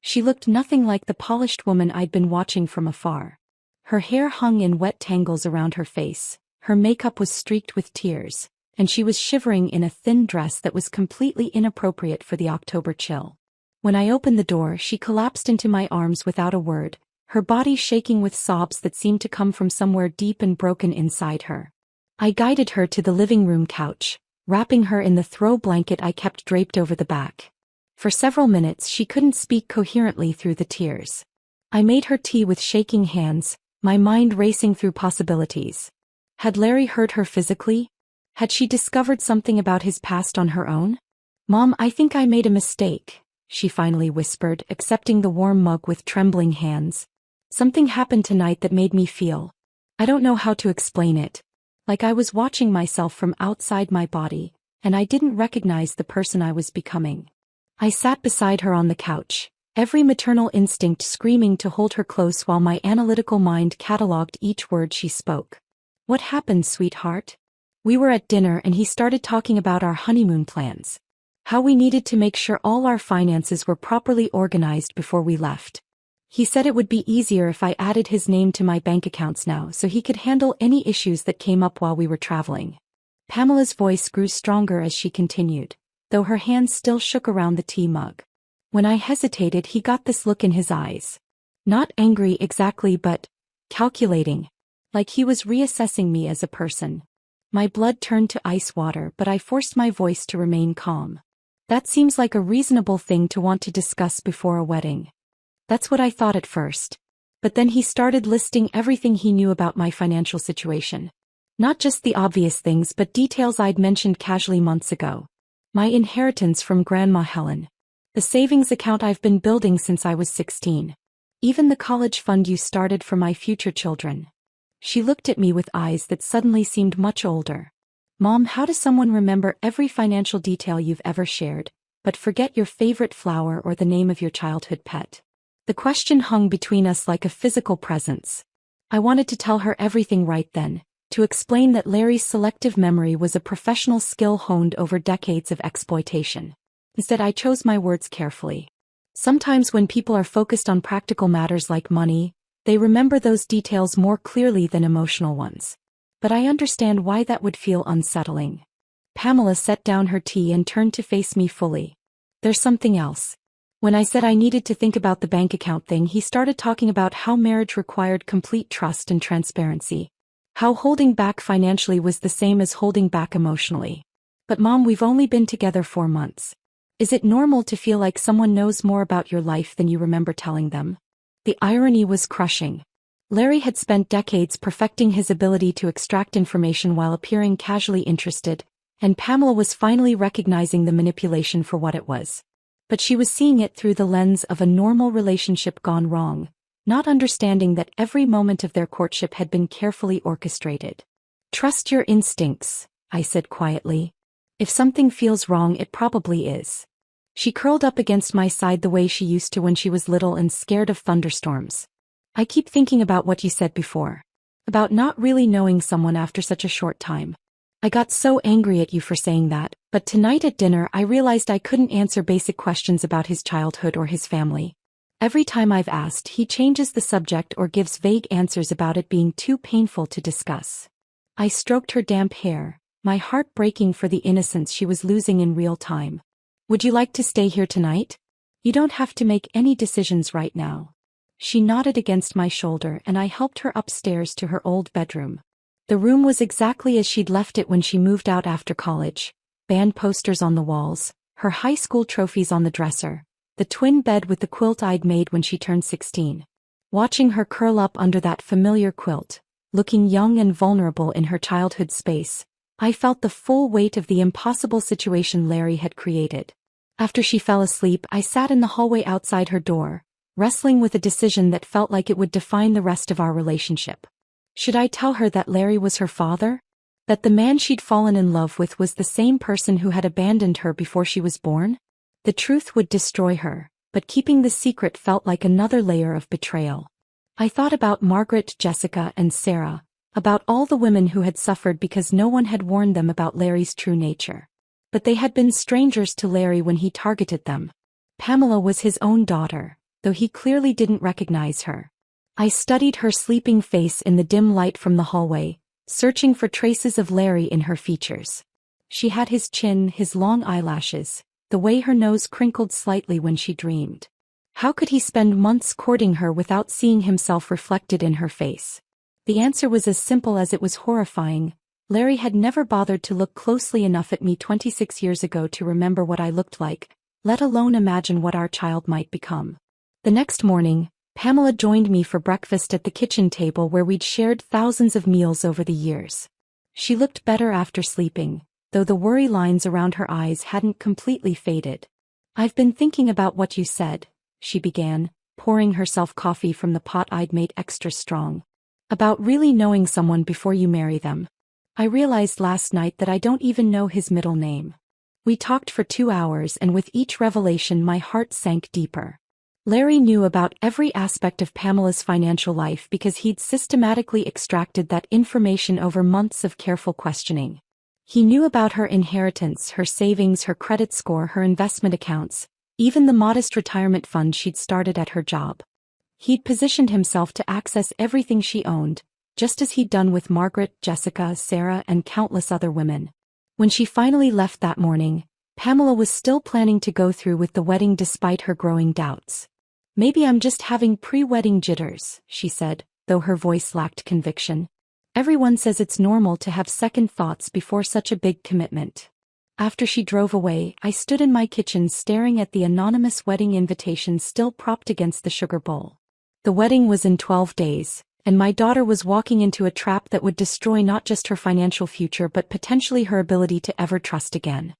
She looked nothing like the polished woman I'd been watching from afar. Her hair hung in wet tangles around her face, her makeup was streaked with tears, and she was shivering in a thin dress that was completely inappropriate for the October chill. When I opened the door, she collapsed into my arms without a word, her body shaking with sobs that seemed to come from somewhere deep and broken inside her. I guided her to the living room couch, wrapping her in the throw blanket I kept draped over the back. For several minutes she couldn't speak coherently through the tears. I made her tea with shaking hands, my mind racing through possibilities. Had Larry hurt her physically? Had she discovered something about his past on her own? "Mom, I think I made a mistake," she finally whispered, accepting the warm mug with trembling hands. "Something happened tonight that made me feel. I don't know how to explain it. Like I was watching myself from outside my body, and I didn't recognize the person I was becoming." I sat beside her on the couch, every maternal instinct screaming to hold her close while my analytical mind catalogued each word she spoke. "What happened, sweetheart?" "We were at dinner and he started talking about our honeymoon plans. How we needed to make sure all our finances were properly organized before we left. He said it would be easier if I added his name to my bank accounts now so he could handle any issues that came up while we were traveling." Pamela's voice grew stronger as she continued, though her hands still shook around the tea mug. When I hesitated, he got this look in his eyes. Not angry exactly, but calculating. Like he was reassessing me as a person. My blood turned to ice water, but I forced my voice to remain calm. "That seems like a reasonable thing to want to discuss before a wedding." That's what I thought at first. But then he started listing everything he knew about my financial situation. Not just the obvious things, but details I'd mentioned casually months ago. My inheritance from Grandma Helen. The savings account I've been building since I was 16. Even the college fund you started for my future children. She looked at me with eyes that suddenly seemed much older. "Mom, how does someone remember every financial detail you've ever shared, but forget your favorite flower or the name of your childhood pet?" The question hung between us like a physical presence. I wanted to tell her everything right then, to explain that Larry's selective memory was a professional skill honed over decades of exploitation. Instead, I chose my words carefully. Sometimes when people are focused on practical matters like money, they remember those details more clearly than emotional ones. But I understand why that would feel unsettling. Pamela set down her tea and turned to face me fully. "There's something else. When I said I needed to think about the bank account thing, he started talking about how marriage required complete trust and transparency. How holding back financially was the same as holding back emotionally. But Mom, we've only been together 4 months. Is it normal to feel like someone knows more about your life than you remember telling them?" The irony was crushing. Larry had spent decades perfecting his ability to extract information while appearing casually interested, and Pamela was finally recognizing the manipulation for what it was. But she was seeing it through the lens of a normal relationship gone wrong, not understanding that every moment of their courtship had been carefully orchestrated. "Trust your instincts," I said quietly. "If something feels wrong, it probably is." She curled up against my side the way she used to when she was little and scared of thunderstorms. "I keep thinking about what you said before. About not really knowing someone after such a short time. I got so angry at you for saying that, but tonight at dinner I realized I couldn't answer basic questions about his childhood or his family. Every time I've asked, he changes the subject or gives vague answers about it being too painful to discuss." I stroked her damp hair, my heart breaking for the innocence she was losing in real time. "Would you like to stay here tonight? You don't have to make any decisions right now." She nodded against my shoulder and I helped her upstairs to her old bedroom. The room was exactly as she'd left it when she moved out after college. Band posters on the walls, her high school trophies on the dresser, the twin bed with the quilt I'd made when she turned 16. Watching her curl up under that familiar quilt, looking young and vulnerable in her childhood space, I felt the full weight of the impossible situation Larry had created. After she fell asleep, I sat in the hallway outside her door, wrestling with a decision that felt like it would define the rest of our relationship. Should I tell her that Larry was her father? That the man she'd fallen in love with was the same person who had abandoned her before she was born? The truth would destroy her, but keeping the secret felt like another layer of betrayal. I thought about Margaret, Jessica, and Sarah, about all the women who had suffered because no one had warned them about Larry's true nature. But they had been strangers to Larry when he targeted them. Pamela was his own daughter, though he clearly didn't recognize her. I studied her sleeping face in the dim light from the hallway, searching for traces of Larry in her features. She had his chin, his long eyelashes, the way her nose crinkled slightly when she dreamed. How could he spend months courting her without seeing himself reflected in her face? The answer was as simple as it was horrifying. Larry had never bothered to look closely enough at me 26 years ago to remember what I looked like, let alone imagine what our child might become. The next morning, Pamela joined me for breakfast at the kitchen table where we'd shared thousands of meals over the years. She looked better after sleeping, though the worry lines around her eyes hadn't completely faded. "I've been thinking about what you said," she began, pouring herself coffee from the pot I'd made extra strong. "About really knowing someone before you marry them. I realized last night that I don't even know his middle name." We talked for 2 hours, and with each revelation my heart sank deeper. Larry knew about every aspect of Pamela's financial life because he'd systematically extracted that information over months of careful questioning. He knew about her inheritance, her savings, her credit score, her investment accounts, even the modest retirement fund she'd started at her job. He'd positioned himself to access everything she owned, just as he'd done with Margaret, Jessica, Sarah, and countless other women. When she finally left that morning, Pamela was still planning to go through with the wedding despite her growing doubts. "Maybe I'm just having pre-wedding jitters," she said, though her voice lacked conviction. "Everyone says it's normal to have second thoughts before such a big commitment." After she drove away, I stood in my kitchen staring at the anonymous wedding invitation still propped against the sugar bowl. The wedding was in 12 days, and my daughter was walking into a trap that would destroy not just her financial future but potentially her ability to ever trust again.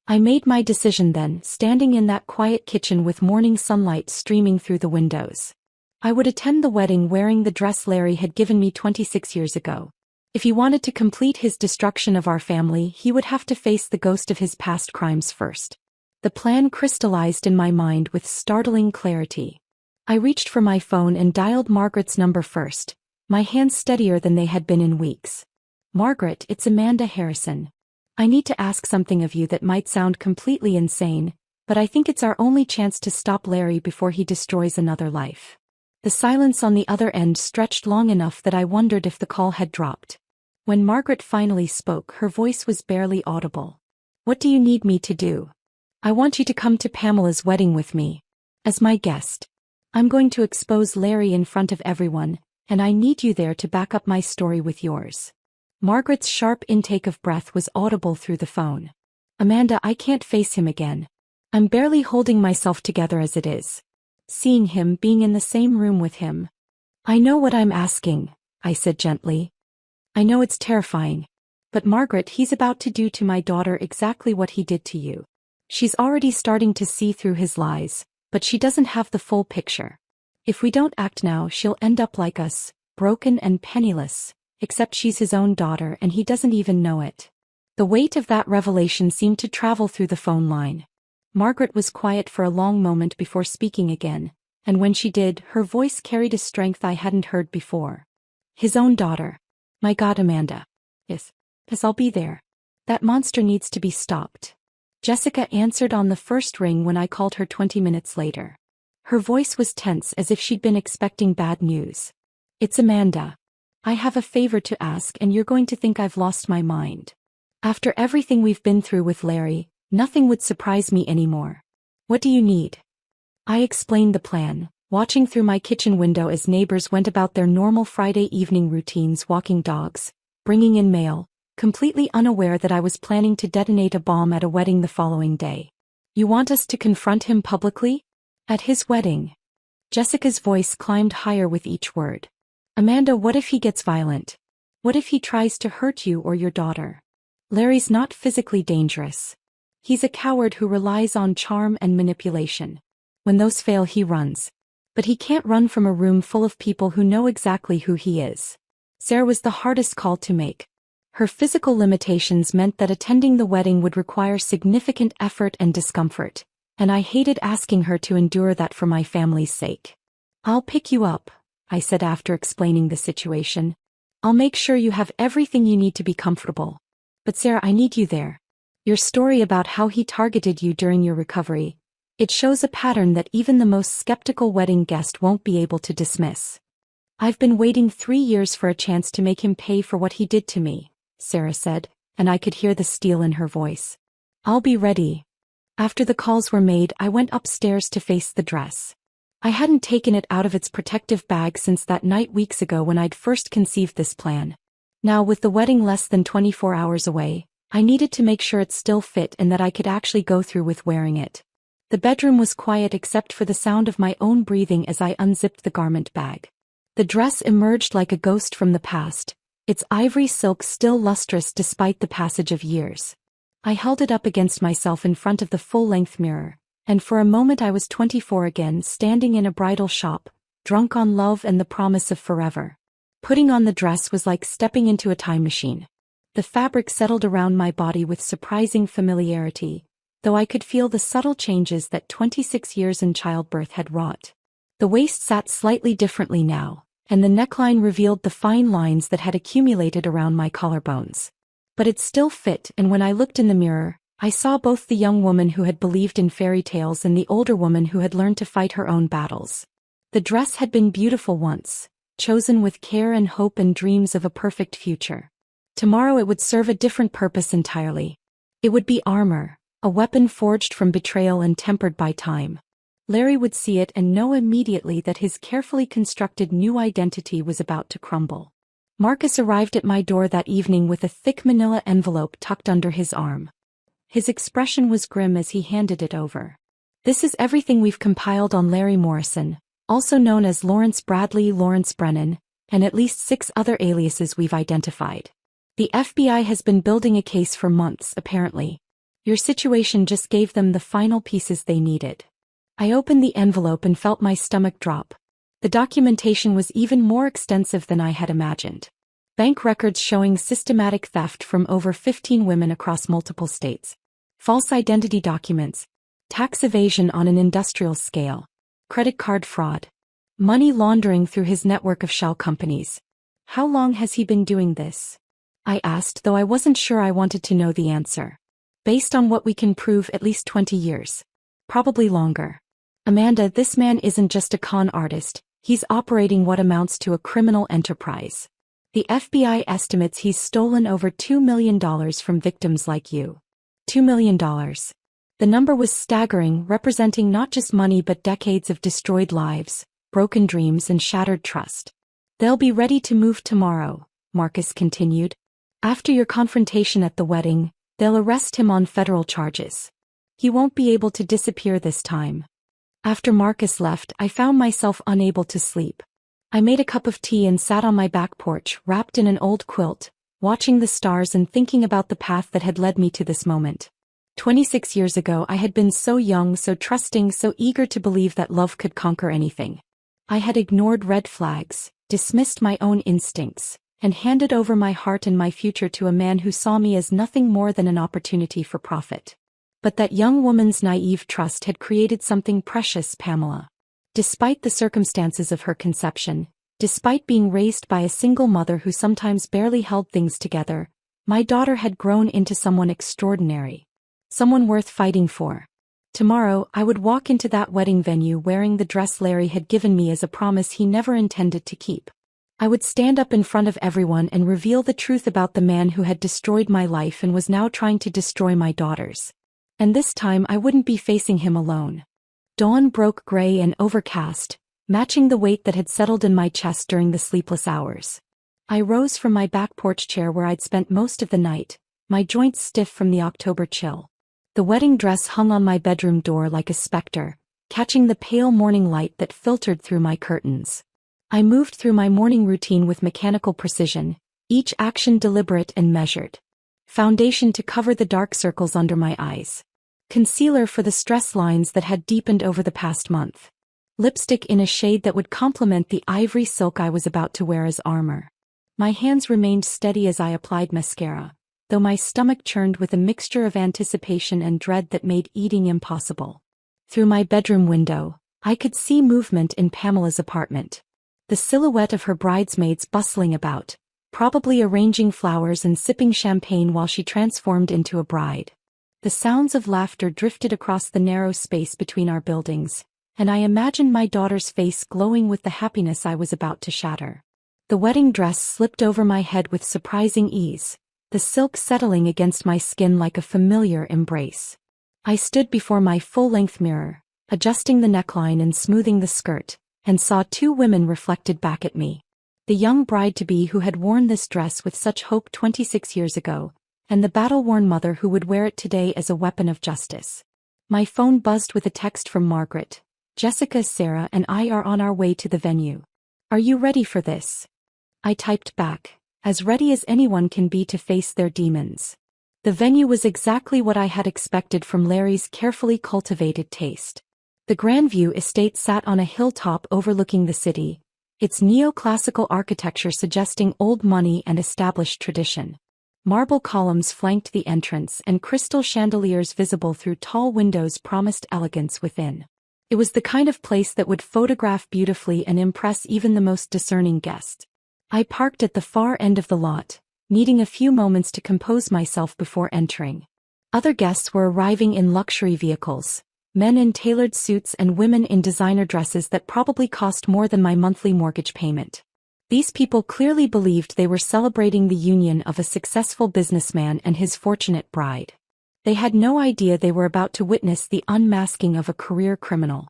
I made my decision then, standing in that quiet kitchen with morning sunlight streaming through the windows. I would attend the wedding wearing the dress Larry had given me 26 years ago. If he wanted to complete his destruction of our family, he would have to face the ghost of his past crimes first. The plan crystallized in my mind with startling clarity. I reached for my phone and dialed Margaret's number first, my hands steadier than they had been in weeks. "Margaret, it's Amanda Harrison. I need to ask something of you that might sound completely insane, but I think it's our only chance to stop Larry before he destroys another life." The silence on the other end stretched long enough that I wondered if the call had dropped. When Margaret finally spoke, her voice was barely audible. "What do you need me to do?" "I want you to come to Pamela's wedding with me. As my guest. I'm going to expose Larry in front of everyone, and I need you there to back up my story with yours." Margaret's sharp intake of breath was audible through the phone. "Amanda, I can't face him again. I'm barely holding myself together as it is. Seeing him, being in the same room with him." "I know what I'm asking," I said gently. "I know it's terrifying. But Margaret, he's about to do to my daughter exactly what he did to you. She's already starting to see through his lies, but she doesn't have the full picture. If we don't act now, she'll end up like us, broken and penniless, except she's his own daughter and he doesn't even know it." The weight of that revelation seemed to travel through the phone line. Margaret was quiet for a long moment before speaking again, and when she did, her voice carried a strength I hadn't heard before. "His own daughter. My God, Amanda. Yes, I'll be there. That monster needs to be stopped." Jessica answered on the first ring when I called her 20 minutes later. Her voice was tense as if she'd been expecting bad news. "It's Amanda. I have a favor to ask and you're going to think I've lost my mind. After everything we've been through with Larry, nothing would surprise me anymore." "What do you need?" I explained the plan, watching through my kitchen window as neighbors went about their normal Friday evening routines, walking dogs, bringing in mail, completely unaware that I was planning to detonate a bomb at a wedding the following day. "You want us to confront him publicly? At his wedding?" Jessica's voice climbed higher with each word. "Amanda, what if he gets violent? What if he tries to hurt you or your daughter? Larry's not physically dangerous. He's a coward who relies on charm and manipulation. When those fail, he runs. But he can't run from a room full of people who know exactly who he is. Sarah was the hardest call to make. Her physical limitations meant that attending the wedding would require significant effort and discomfort, and I hated asking her to endure that for my family's sake. "I'll pick you up," I said after explaining the situation. "I'll make sure you have everything you need to be comfortable. But Sarah, I need you there. Your story about how he targeted you during your recovery, it shows a pattern that even the most skeptical wedding guest won't be able to dismiss." "I've been waiting 3 years for a chance to make him pay for what he did to me," Sarah said, and I could hear the steel in her voice. "I'll be ready." After the calls were made, I went upstairs to face the dress. I hadn't taken it out of its protective bag since that night weeks ago when I'd first conceived this plan. Now, with the wedding less than 24 hours away, I needed to make sure it still fit and that I could actually go through with wearing it. The bedroom was quiet except for the sound of my own breathing as I unzipped the garment bag. The dress emerged like a ghost from the past, its ivory silk still lustrous despite the passage of years. I held it up against myself in front of the full-length mirror, and for a moment I was 24 again, standing in a bridal shop, drunk on love and the promise of forever. Putting on the dress was like stepping into a time machine. The fabric settled around my body with surprising familiarity, though I could feel the subtle changes that 26 years in childbirth had wrought. The waist sat slightly differently now, and the neckline revealed the fine lines that had accumulated around my collarbones. But it still fit, and when I looked in the mirror, I saw both the young woman who had believed in fairy tales and the older woman who had learned to fight her own battles. The dress had been beautiful once, chosen with care and hope and dreams of a perfect future. Tomorrow it would serve a different purpose entirely. It would be armor, a weapon forged from betrayal and tempered by time. Larry would see it and know immediately that his carefully constructed new identity was about to crumble. Marcus arrived at my door that evening with a thick manila envelope tucked under his arm. His expression was grim as he handed it over. "This is everything we've compiled on Larry Morrison, also known as Lawrence Bradley Lawrence Brennan, and at least 6 other aliases we've identified. The FBI has been building a case for months, apparently. Your situation just gave them the final pieces they needed." I opened the envelope and felt my stomach drop. The documentation was even more extensive than I had imagined. Bank records showing systematic theft from over 15 women across multiple states. False identity documents. Tax evasion on an industrial scale. Credit card fraud. Money laundering through his network of shell companies. "How long has he been doing this?" I asked, though I wasn't sure I wanted to know the answer. "Based on what we can prove, at least 20 years. Probably longer. Amanda, this man isn't just a con artist, he's operating what amounts to a criminal enterprise. The FBI estimates he's stolen over $2 million from victims like you." $2 million. The number was staggering, representing not just money but decades of destroyed lives, broken dreams and shattered trust. "They'll be ready to move tomorrow," Marcus continued. "After your confrontation at the wedding, they'll arrest him on federal charges. He won't be able to disappear this time." After Marcus left, I found myself unable to sleep. I made a cup of tea and sat on my back porch, wrapped in an old quilt, watching the stars and thinking about the path that had led me to this moment. 26 years ago I had been so young, so trusting, so eager to believe that love could conquer anything. I had ignored red flags, dismissed my own instincts, and handed over my heart and my future to a man who saw me as nothing more than an opportunity for profit. But that young woman's naive trust had created something precious, Pamela. Despite the circumstances of her conception, despite being raised by a single mother who sometimes barely held things together, my daughter had grown into someone extraordinary. Someone worth fighting for. Tomorrow, I would walk into that wedding venue wearing the dress Larry had given me as a promise he never intended to keep. I would stand up in front of everyone and reveal the truth about the man who had destroyed my life and was now trying to destroy my daughter's. And this time I wouldn't be facing him alone. Dawn broke gray and overcast, matching the weight that had settled in my chest during the sleepless hours. I rose from my back porch chair where I'd spent most of the night, my joints stiff from the October chill. The wedding dress hung on my bedroom door like a specter, catching the pale morning light that filtered through my curtains. I moved through my morning routine with mechanical precision, each action deliberate and measured. foundation to cover the dark circles under my eyes, concealer for the stress lines that had deepened over the past month, lipstick in a shade that would complement the ivory silk I was about to wear as armor. My hands remained steady as I applied mascara, though my stomach churned with a mixture of anticipation and dread that made eating impossible. Through my bedroom window, I could see movement in Pamela's apartment. The silhouette of her bridesmaids bustling about, probably arranging flowers and sipping champagne while she transformed into a bride. The sounds of laughter drifted across the narrow space between our buildings, and I imagined my daughter's face glowing with the happiness I was about to shatter. The wedding dress slipped over my head with surprising ease, the silk settling against my skin like a familiar embrace. I stood before my full-length mirror, adjusting the neckline and smoothing the skirt, and saw two women reflected back at me. The young bride-to-be who had worn this dress with such hope 26 years ago, and the battle-worn mother who would wear it today as a weapon of justice. My phone buzzed with a text from Margaret. Jessica, Sarah, and I are on our way to the venue. Are you ready for this? I typed back, as ready as anyone can be to face their demons. The venue was exactly what I had expected from Larry's carefully cultivated taste. The Grandview estate sat on a hilltop overlooking the city, its neoclassical architecture suggesting old money and established tradition. Marble columns flanked the entrance and crystal chandeliers visible through tall windows promised elegance within. It was the kind of place that would photograph beautifully and impress even the most discerning guest. I parked at the far end of the lot, needing a few moments to compose myself before entering. Other guests were arriving in luxury vehicles, men in tailored suits and women in designer dresses that probably cost more than my monthly mortgage payment. These people clearly believed they were celebrating the union of a successful businessman and his fortunate bride. They had no idea they were about to witness the unmasking of a career criminal.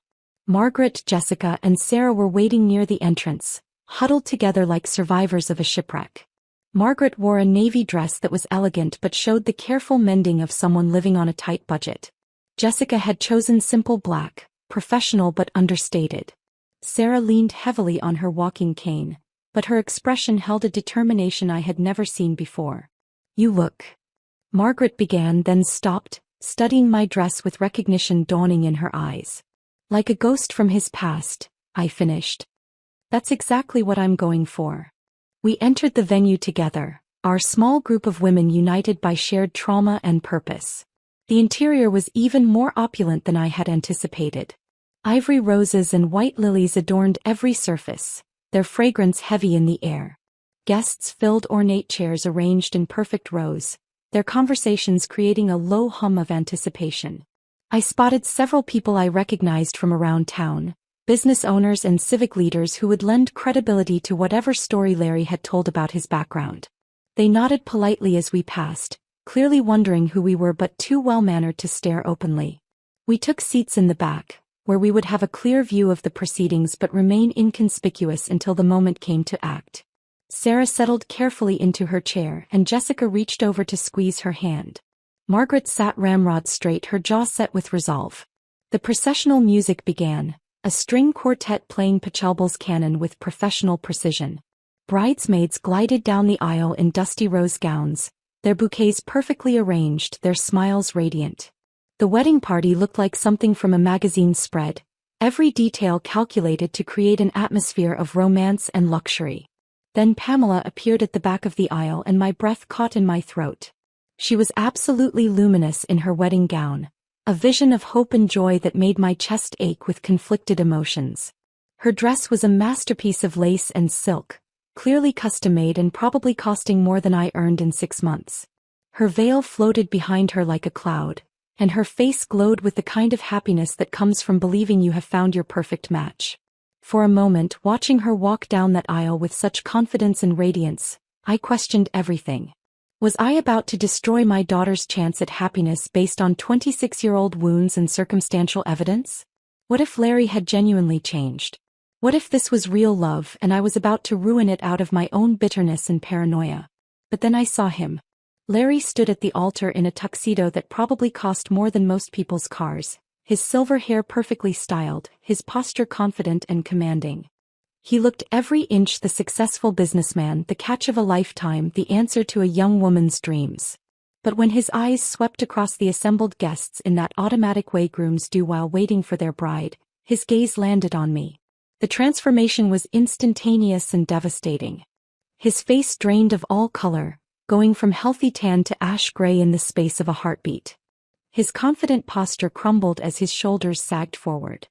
Margaret, Jessica, and Sarah were waiting near the entrance, huddled together like survivors of a shipwreck. Margaret wore a navy dress that was elegant but showed the careful mending of someone living on a tight budget. Jessica had chosen simple black, professional but understated. Sarah leaned heavily on her walking cane, but her expression held a determination I had never seen before. "You look," Margaret began, then stopped, studying my dress with recognition dawning in her eyes. "Like a ghost from his past," I finished. "That's exactly what I'm going for." We entered the venue together, our small group of women united by shared trauma and purpose. The interior was even more opulent than I had anticipated. Ivory roses and white lilies adorned every surface, their fragrance heavy in the air. Guests filled ornate chairs arranged in perfect rows, their conversations creating a low hum of anticipation. I spotted several people I recognized from around town, business owners and civic leaders who would lend credibility to whatever story Larry had told about his background. They nodded politely as we passed, clearly wondering who we were but too well-mannered to stare openly. We took seats in the back, where we would have a clear view of the proceedings but remain inconspicuous until the moment came to act. Sarah settled carefully into her chair and Jessica reached over to squeeze her hand. Margaret sat ramrod straight, her jaw set with resolve. The processional music began, a string quartet playing Pachelbel's canon with professional precision. Bridesmaids glided down the aisle in dusty rose gowns, their bouquets perfectly arranged, their smiles radiant. The wedding party looked like something from a magazine spread, every detail calculated to create an atmosphere of romance and luxury. Then Pamela appeared at the back of the aisle and my breath caught in my throat. She was absolutely luminous in her wedding gown, a vision of hope and joy that made my chest ache with conflicted emotions. Her dress was a masterpiece of lace and silk, clearly custom-made and probably costing more than I earned in 6 months. Her veil floated behind her like a cloud, and her face glowed with the kind of happiness that comes from believing you have found your perfect match. For a moment, watching her walk down that aisle with such confidence and radiance, I questioned everything. Was I about to destroy my daughter's chance at happiness based on 26-year-old wounds and circumstantial evidence? What if Larry had genuinely changed? What if this was real love and I was about to ruin it out of my own bitterness and paranoia? But then I saw him. Larry stood at the altar in a tuxedo that probably cost more than most people's cars, his silver hair perfectly styled, his posture confident and commanding. He looked every inch the successful businessman, the catch of a lifetime, the answer to a young woman's dreams. But when his eyes swept across the assembled guests in that automatic way grooms do while waiting for their bride, his gaze landed on me. The transformation was instantaneous and devastating. His face drained of all color, going from healthy tan to ash gray in the space of a heartbeat. His confident posture crumbled as his shoulders sagged forward.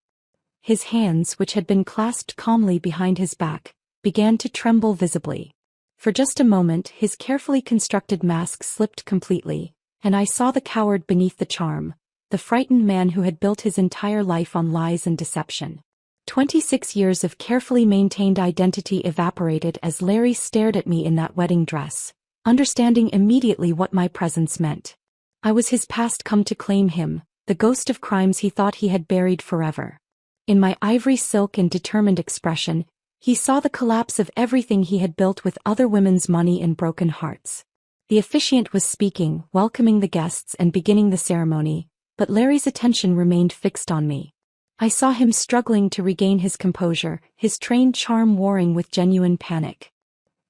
His hands, which had been clasped calmly behind his back, began to tremble visibly. For just a moment his carefully constructed mask slipped completely, and I saw the coward beneath the charm, the frightened man who had built his entire life on lies and deception. 26 years of carefully maintained identity evaporated as Larry stared at me in that wedding dress, understanding immediately what my presence meant. I was his past come to claim him, the ghost of crimes he thought he had buried forever. In my ivory silk and determined expression, he saw the collapse of everything he had built with other women's money and broken hearts. The officiant was speaking, welcoming the guests and beginning the ceremony, but Larry's attention remained fixed on me. I saw him struggling to regain his composure, his trained charm warring with genuine panic.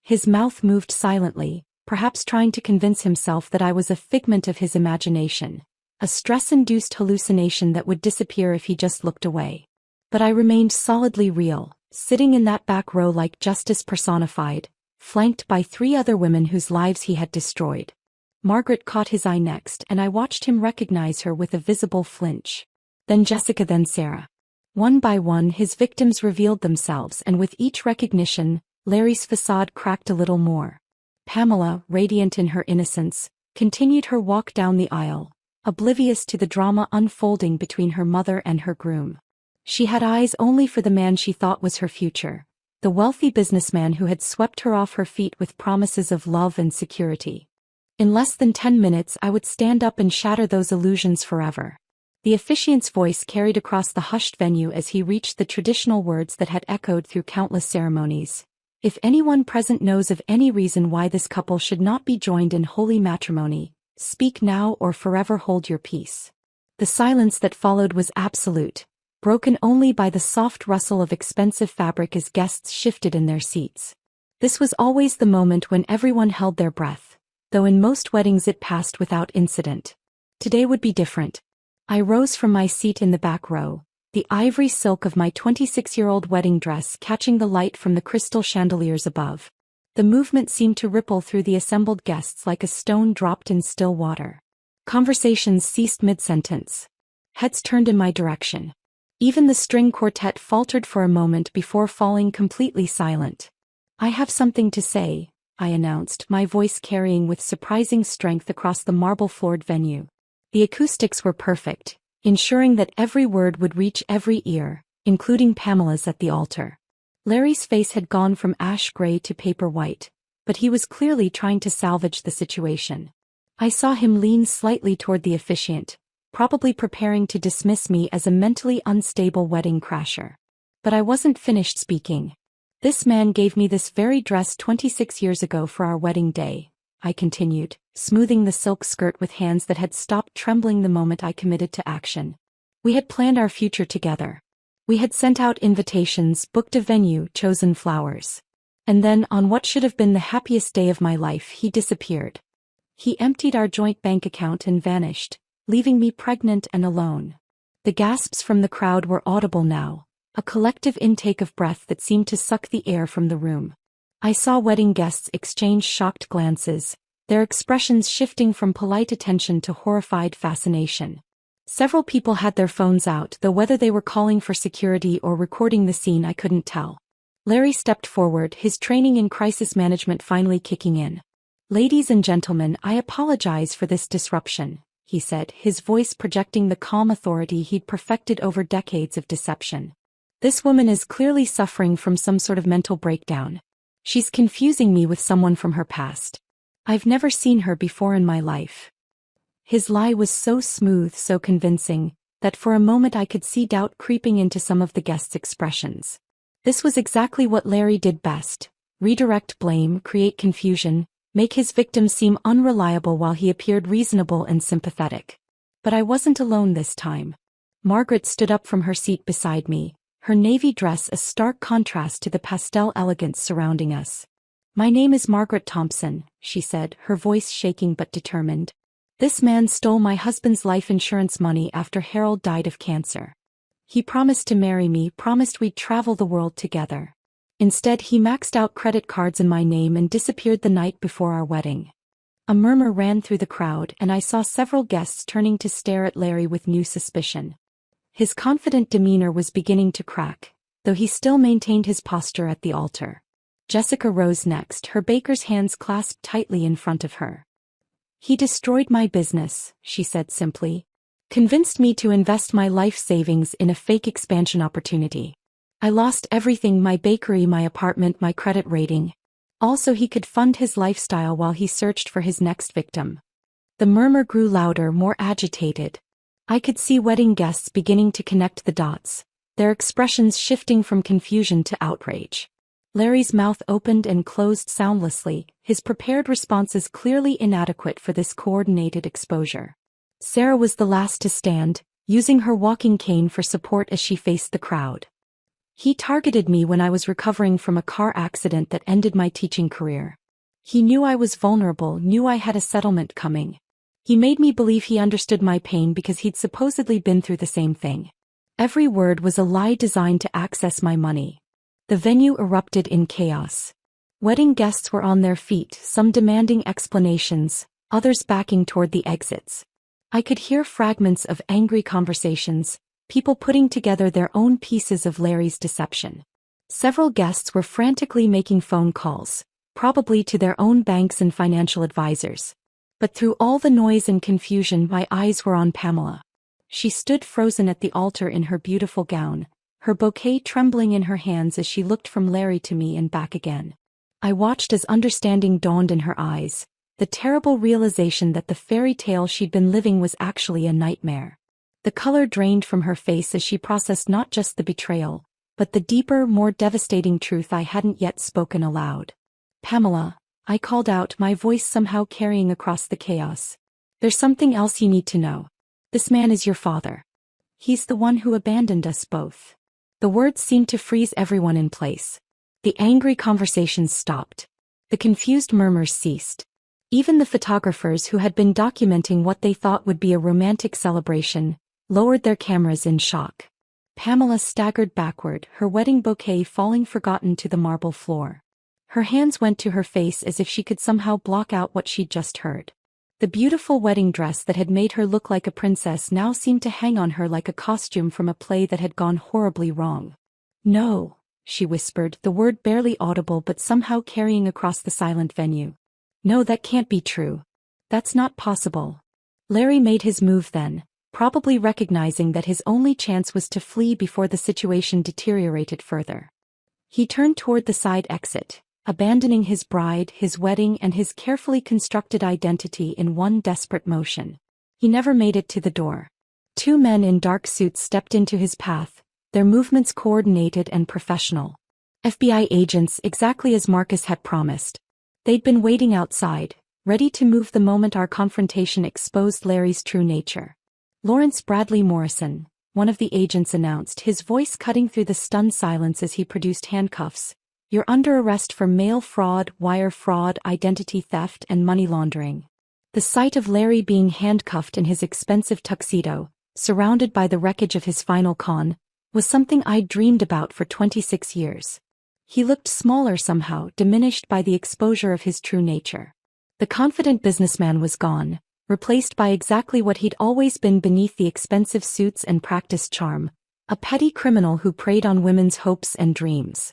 His mouth moved silently, perhaps trying to convince himself that I was a figment of his imagination, a stress-induced hallucination that would disappear if he just looked away. But I remained solidly real, sitting in that back row like justice personified, flanked by 3 other women whose lives he had destroyed. Margaret caught his eye next, and I watched him recognize her with a visible flinch. Then Jessica, then Sarah. One by one his victims revealed themselves, and with each recognition, Larry's facade cracked a little more. Pamela, radiant in her innocence, continued her walk down the aisle, oblivious to the drama unfolding between her mother and her groom. She had eyes only for the man she thought was her future, the wealthy businessman who had swept her off her feet with promises of love and security. In less than 10 minutes I would stand up and shatter those illusions forever. The officiant's voice carried across the hushed venue as he reached the traditional words that had echoed through countless ceremonies. If anyone present knows of any reason why this couple should not be joined in holy matrimony, speak now or forever hold your peace. The silence that followed was absolute, broken only by the soft rustle of expensive fabric as guests shifted in their seats. This was always the moment when everyone held their breath, though in most weddings it passed without incident. Today would be different. I rose from my seat in the back row, the ivory silk of my 26-year-old wedding dress catching the light from the crystal chandeliers above. The movement seemed to ripple through the assembled guests like a stone dropped in still water. Conversations ceased mid-sentence. Heads turned in my direction. Even the string quartet faltered for a moment before falling completely silent. "I have something to say," I announced, my voice carrying with surprising strength across the marble-floored venue. The acoustics were perfect, ensuring that every word would reach every ear, including Pamela's at the altar. Larry's face had gone from ash gray to paper white, but he was clearly trying to salvage the situation. I saw him lean slightly toward the officiant, probably preparing to dismiss me as a mentally unstable wedding crasher. But I wasn't finished speaking. "This man gave me this very dress 26 years ago for our wedding day," I continued, smoothing the silk skirt with hands that had stopped trembling the moment I committed to action. "We had planned our future together. We had sent out invitations, booked a venue, chosen flowers. And then, on what should have been the happiest day of my life, he disappeared. He emptied our joint bank account and vanished, leaving me pregnant and alone." The gasps from the crowd were audible now, a collective intake of breath that seemed to suck the air from the room. I saw wedding guests exchange shocked glances, their expressions shifting from polite attention to horrified fascination. Several people had their phones out, though whether they were calling for security or recording the scene I couldn't tell. Larry stepped forward, his training in crisis management finally kicking in. "Ladies and gentlemen, I apologize for this disruption," he said, his voice projecting the calm authority he'd perfected over decades of deception. "This woman is clearly suffering from some sort of mental breakdown. She's confusing me with someone from her past. I've never seen her before in my life." His lie was so smooth, so convincing, that for a moment I could see doubt creeping into some of the guests' expressions. This was exactly what Larry did best: redirect blame, create confusion, make his victims seem unreliable while he appeared reasonable and sympathetic. But I wasn't alone this time. Margaret stood up from her seat beside me, her navy dress a stark contrast to the pastel elegance surrounding us. "My name is Margaret Thompson," she said, her voice shaking but determined. This man stole my husband's life insurance money after Harold died of cancer. He promised to marry me, promised we'd travel the world together. Instead, he maxed out credit cards in my name and disappeared the night before our wedding. A murmur ran through the crowd, and I saw several guests turning to stare at Larry with new suspicion. His confident demeanor was beginning to crack, though he still maintained his posture at the altar. Jessica rose next, her baker's hands clasped tightly in front of her. He destroyed my business, she said simply. Convinced me to invest my life savings in a fake expansion opportunity. I lost everything: my bakery, my apartment, my credit rating. Also, he could fund his lifestyle while he searched for his next victim. The murmur grew louder, more agitated. I could see wedding guests beginning to connect the dots, their expressions shifting from confusion to outrage. Larry's mouth opened and closed soundlessly, his prepared responses clearly inadequate for this coordinated exposure. Sarah was the last to stand, using her walking cane for support as she faced the crowd. He targeted me when I was recovering from a car accident that ended my teaching career. He knew I was vulnerable, knew I had a settlement coming. He made me believe he understood my pain because he'd supposedly been through the same thing. Every word was a lie designed to access my money. The venue erupted in chaos. Wedding guests were on their feet, some demanding explanations, others backing toward the exits. I could hear fragments of angry conversations, people putting together their own pieces of Larry's deception. Several guests were frantically making phone calls, probably to their own banks and financial advisors. But through all the noise and confusion, my eyes were on Pamela. She stood frozen at the altar in her beautiful gown, her bouquet trembling in her hands as she looked from Larry to me and back again. I watched as understanding dawned in her eyes, the terrible realization that the fairy tale she'd been living was actually a nightmare. The color drained from her face as she processed not just the betrayal, but the deeper, more devastating truth I hadn't yet spoken aloud. "Pamela," I called out, my voice somehow carrying across the chaos. "There's something else you need to know. This man is your father. He's the one who abandoned us both." The words seemed to freeze everyone in place. The angry conversations stopped. The confused murmurs ceased. Even the photographers who had been documenting what they thought would be a romantic celebration lowered their cameras in shock. Pamela staggered backward, her wedding bouquet falling forgotten to the marble floor. Her hands went to her face as if she could somehow block out what she'd just heard. The beautiful wedding dress that had made her look like a princess now seemed to hang on her like a costume from a play that had gone horribly wrong. "No," she whispered, the word barely audible but somehow carrying across the silent venue. "No, that can't be true. That's not possible." Larry made his move then, probably recognizing that his only chance was to flee before the situation deteriorated further. He turned toward the side exit, abandoning his bride, his wedding, and his carefully constructed identity in one desperate motion. He never made it to the door. Two men in dark suits stepped into his path, their movements coordinated and professional. FBI agents, exactly as Marcus had promised. They'd been waiting outside, ready to move the moment our confrontation exposed Larry's true nature. "Lawrence Bradley Morrison," one of the agents announced, his voice cutting through the stunned silence as he produced handcuffs. "You're under arrest for mail fraud, wire fraud, identity theft, and money laundering." The sight of Larry being handcuffed in his expensive tuxedo, surrounded by the wreckage of his final con, was something I'd dreamed about for 26 years. He looked smaller somehow, diminished by the exposure of his true nature. The confident businessman was gone, replaced by exactly what he'd always been beneath the expensive suits and practiced charm, a petty criminal who preyed on women's hopes and dreams.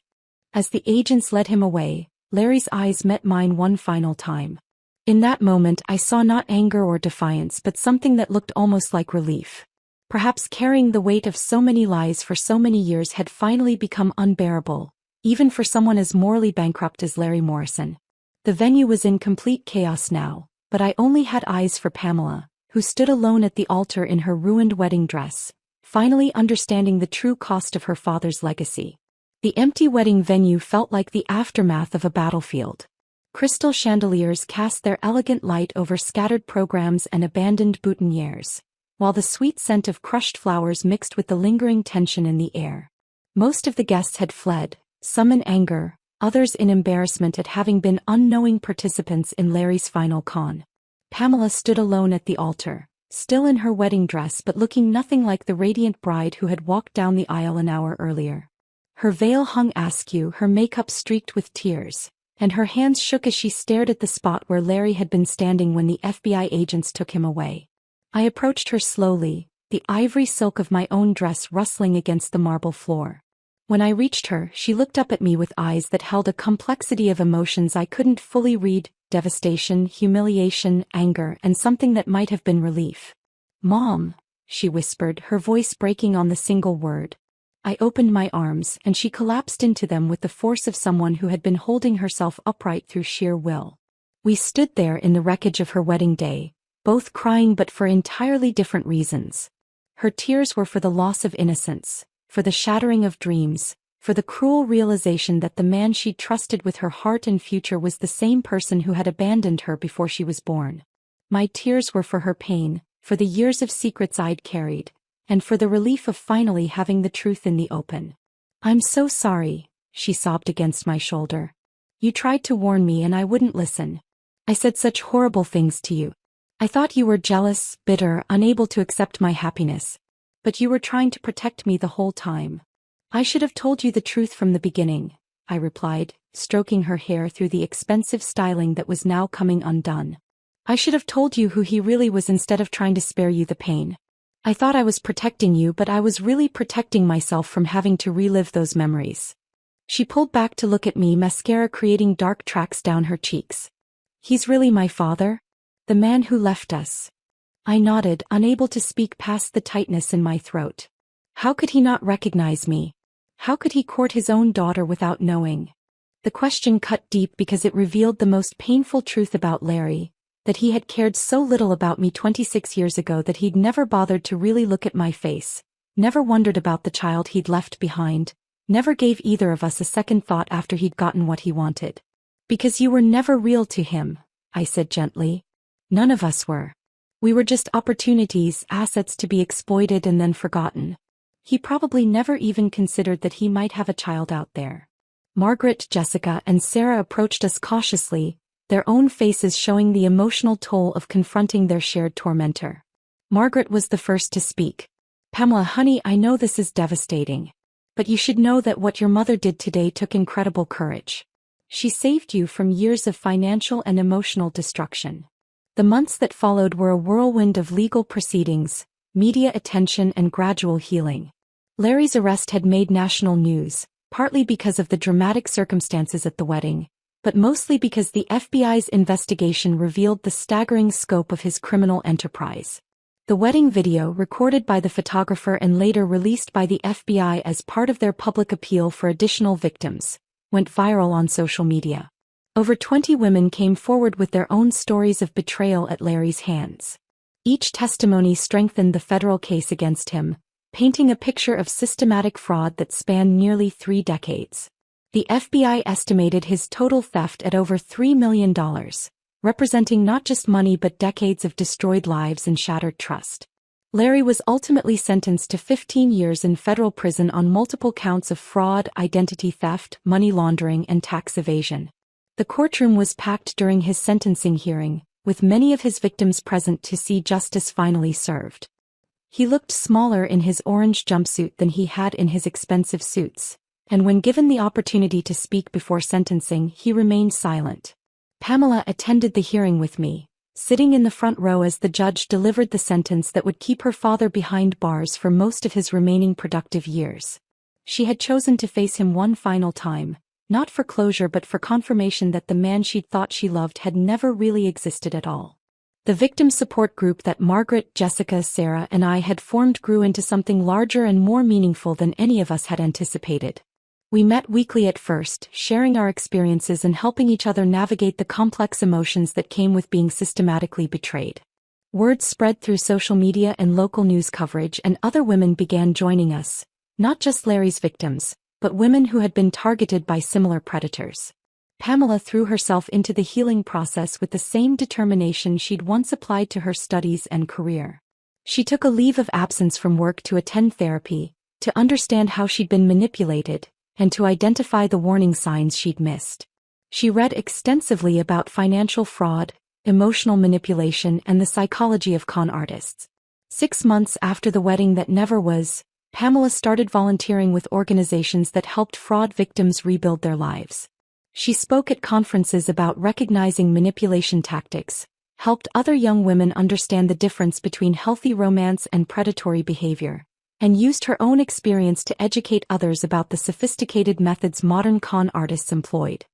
As the agents led him away, Larry's eyes met mine one final time. In that moment I saw not anger or defiance but something that looked almost like relief. Perhaps carrying the weight of so many lies for so many years had finally become unbearable, even for someone as morally bankrupt as Larry Morrison. The venue was in complete chaos now, but I only had eyes for Pamela, who stood alone at the altar in her ruined wedding dress, finally understanding the true cost of her father's legacy. The empty wedding venue felt like the aftermath of a battlefield. Crystal chandeliers cast their elegant light over scattered programs and abandoned boutonnieres, while the sweet scent of crushed flowers mixed with the lingering tension in the air. Most of the guests had fled, some in anger, others in embarrassment at having been unknowing participants in Larry's final con. Pamela stood alone at the altar, still in her wedding dress but looking nothing like the radiant bride who had walked down the aisle an hour earlier. Her veil hung askew, her makeup streaked with tears, and her hands shook as she stared at the spot where Larry had been standing when the FBI agents took him away. I approached her slowly, the ivory silk of my own dress rustling against the marble floor. When I reached her, she looked up at me with eyes that held a complexity of emotions I couldn't fully read: devastation, humiliation, anger, and something that might have been relief. "Mom," she whispered, her voice breaking on the single word. I opened my arms, and she collapsed into them with the force of someone who had been holding herself upright through sheer will. We stood there in the wreckage of her wedding day, both crying but for entirely different reasons. Her tears were for the loss of innocence, for the shattering of dreams, for the cruel realization that the man she trusted with her heart and future was the same person who had abandoned her before she was born. My tears were for her pain, for the years of secrets I'd carried, and for the relief of finally having the truth in the open. "I'm so sorry," she sobbed against my shoulder. "You tried to warn me and I wouldn't listen. I said such horrible things to you. I thought you were jealous, bitter, unable to accept my happiness. But you were trying to protect me the whole time. I should have told you the truth from the beginning," I replied, stroking her hair through the expensive styling that was now coming undone. "I should have told you who he really was instead of trying to spare you the pain. I thought I was protecting you, but I was really protecting myself from having to relive those memories." She pulled back to look at me, mascara creating dark tracks down her cheeks. "He's really my father? The man who left us?" I nodded, unable to speak past the tightness in my throat. How could he not recognize me? How could he court his own daughter without knowing? The question cut deep because it revealed the most painful truth about Larry, that he had cared so little about me 26 years ago that he'd never bothered to really look at my face, never wondered about the child he'd left behind, never gave either of us a second thought after he'd gotten what he wanted. "Because you were never real to him," I said gently. "None of us were. We were just opportunities, assets to be exploited and then forgotten. He probably never even considered that he might have a child out there." Margaret, Jessica, and Sarah approached us cautiously, their own faces showing the emotional toll of confronting their shared tormentor. Margaret was the first to speak. "Pamela, honey, I know this is devastating. But you should know that what your mother did today took incredible courage. She saved you from years of financial and emotional destruction. The months that followed were a whirlwind of legal proceedings, media attention, and gradual healing. Larry's arrest had made national news, partly because of the dramatic circumstances at the wedding, but mostly because the FBI's investigation revealed the staggering scope of his criminal enterprise. The wedding video, recorded by the photographer and later released by the FBI as part of their public appeal for additional victims, went viral on social media. Over 20 women came forward with their own stories of betrayal at Larry's hands. Each testimony strengthened the federal case against him, painting a picture of systematic fraud that spanned nearly 3 decades. The FBI estimated his total theft at over $3 million, representing not just money but decades of destroyed lives and shattered trust. Larry was ultimately sentenced to 15 years in federal prison on multiple counts of fraud, identity theft, money laundering, and tax evasion. The courtroom was packed during his sentencing hearing, with many of his victims present to see justice finally served. He looked smaller in his orange jumpsuit than he had in his expensive suits, and when given the opportunity to speak before sentencing, he remained silent. Pamela attended the hearing with me, sitting in the front row as the judge delivered the sentence that would keep her father behind bars for most of his remaining productive years. She had chosen to face him one final time, not for closure but for confirmation that the man she'd thought she loved had never really existed at all. The victim support group that Margaret, Jessica, Sarah, and I had formed grew into something larger and more meaningful than any of us had anticipated. We met weekly at first, sharing our experiences and helping each other navigate the complex emotions that came with being systematically betrayed. Word spread through social media and local news coverage, and other women began joining us, not just Larry's victims, but women who had been targeted by similar predators. Pamela threw herself into the healing process with the same determination she'd once applied to her studies and career. She took a leave of absence from work to attend therapy, to understand how she'd been manipulated, and to identify the warning signs she'd missed. She read extensively about financial fraud, emotional manipulation, and the psychology of con artists. 6 months after the wedding that never was, Pamela started volunteering with organizations that helped fraud victims rebuild their lives. She spoke at conferences about recognizing manipulation tactics, helped other young women understand the difference between healthy romance and predatory behavior, and used her own experience to educate others about the sophisticated methods modern con artists employed.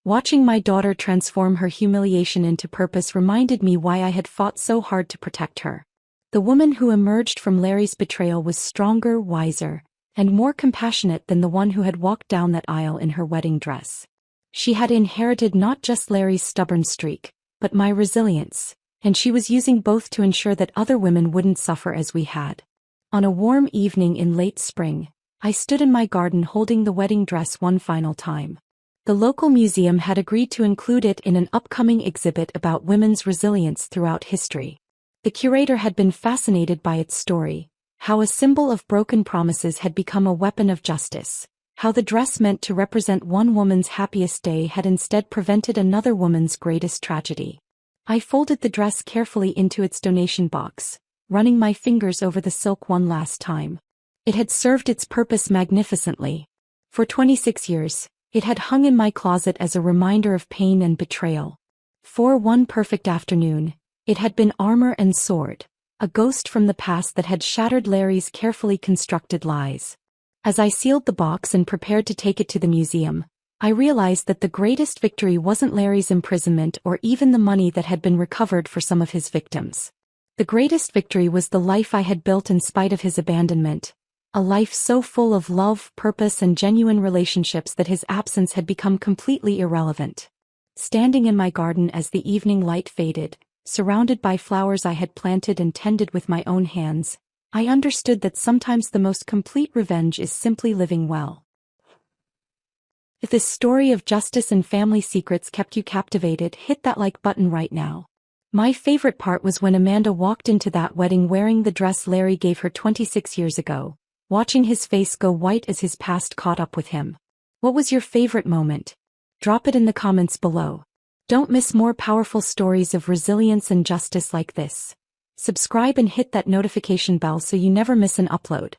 Watching my daughter transform her humiliation into purpose reminded me why I had fought so hard to protect her. The woman who emerged from Larry's betrayal was stronger, wiser, and more compassionate than the one who had walked down that aisle in her wedding dress. She had inherited not just Larry's stubborn streak, but my resilience, and she was using both to ensure that other women wouldn't suffer as we had. On a warm evening in late spring, I stood in my garden holding the wedding dress one final time. The local museum had agreed to include it in an upcoming exhibit about women's resilience throughout history. The curator had been fascinated by its story, how a symbol of broken promises had become a weapon of justice, how the dress meant to represent one woman's happiest day had instead prevented another woman's greatest tragedy. I folded the dress carefully into its donation box, running my fingers over the silk one last time. It had served its purpose magnificently. For 26 years, it had hung in my closet as a reminder of pain and betrayal. For one perfect afternoon, it had been armor and sword, a ghost from the past that had shattered Larry's carefully constructed lies. As I sealed the box and prepared to take it to the museum, I realized that the greatest victory wasn't Larry's imprisonment or even the money that had been recovered for some of his victims. The greatest victory was the life I had built in spite of his abandonment, a life so full of love, purpose, and genuine relationships that his absence had become completely irrelevant. Standing in my garden as the evening light faded, surrounded by flowers I had planted and tended with my own hands, I understood that sometimes the most complete revenge is simply living well. If this story of justice and family secrets kept you captivated, hit that like button right now. My favorite part was when Amanda walked into that wedding wearing the dress Larry gave her 26 years ago, watching his face go white as his past caught up with him. What was your favorite moment? Drop it in the comments below. Don't miss more powerful stories of resilience and justice like this. Subscribe and hit that notification bell so you never miss an upload.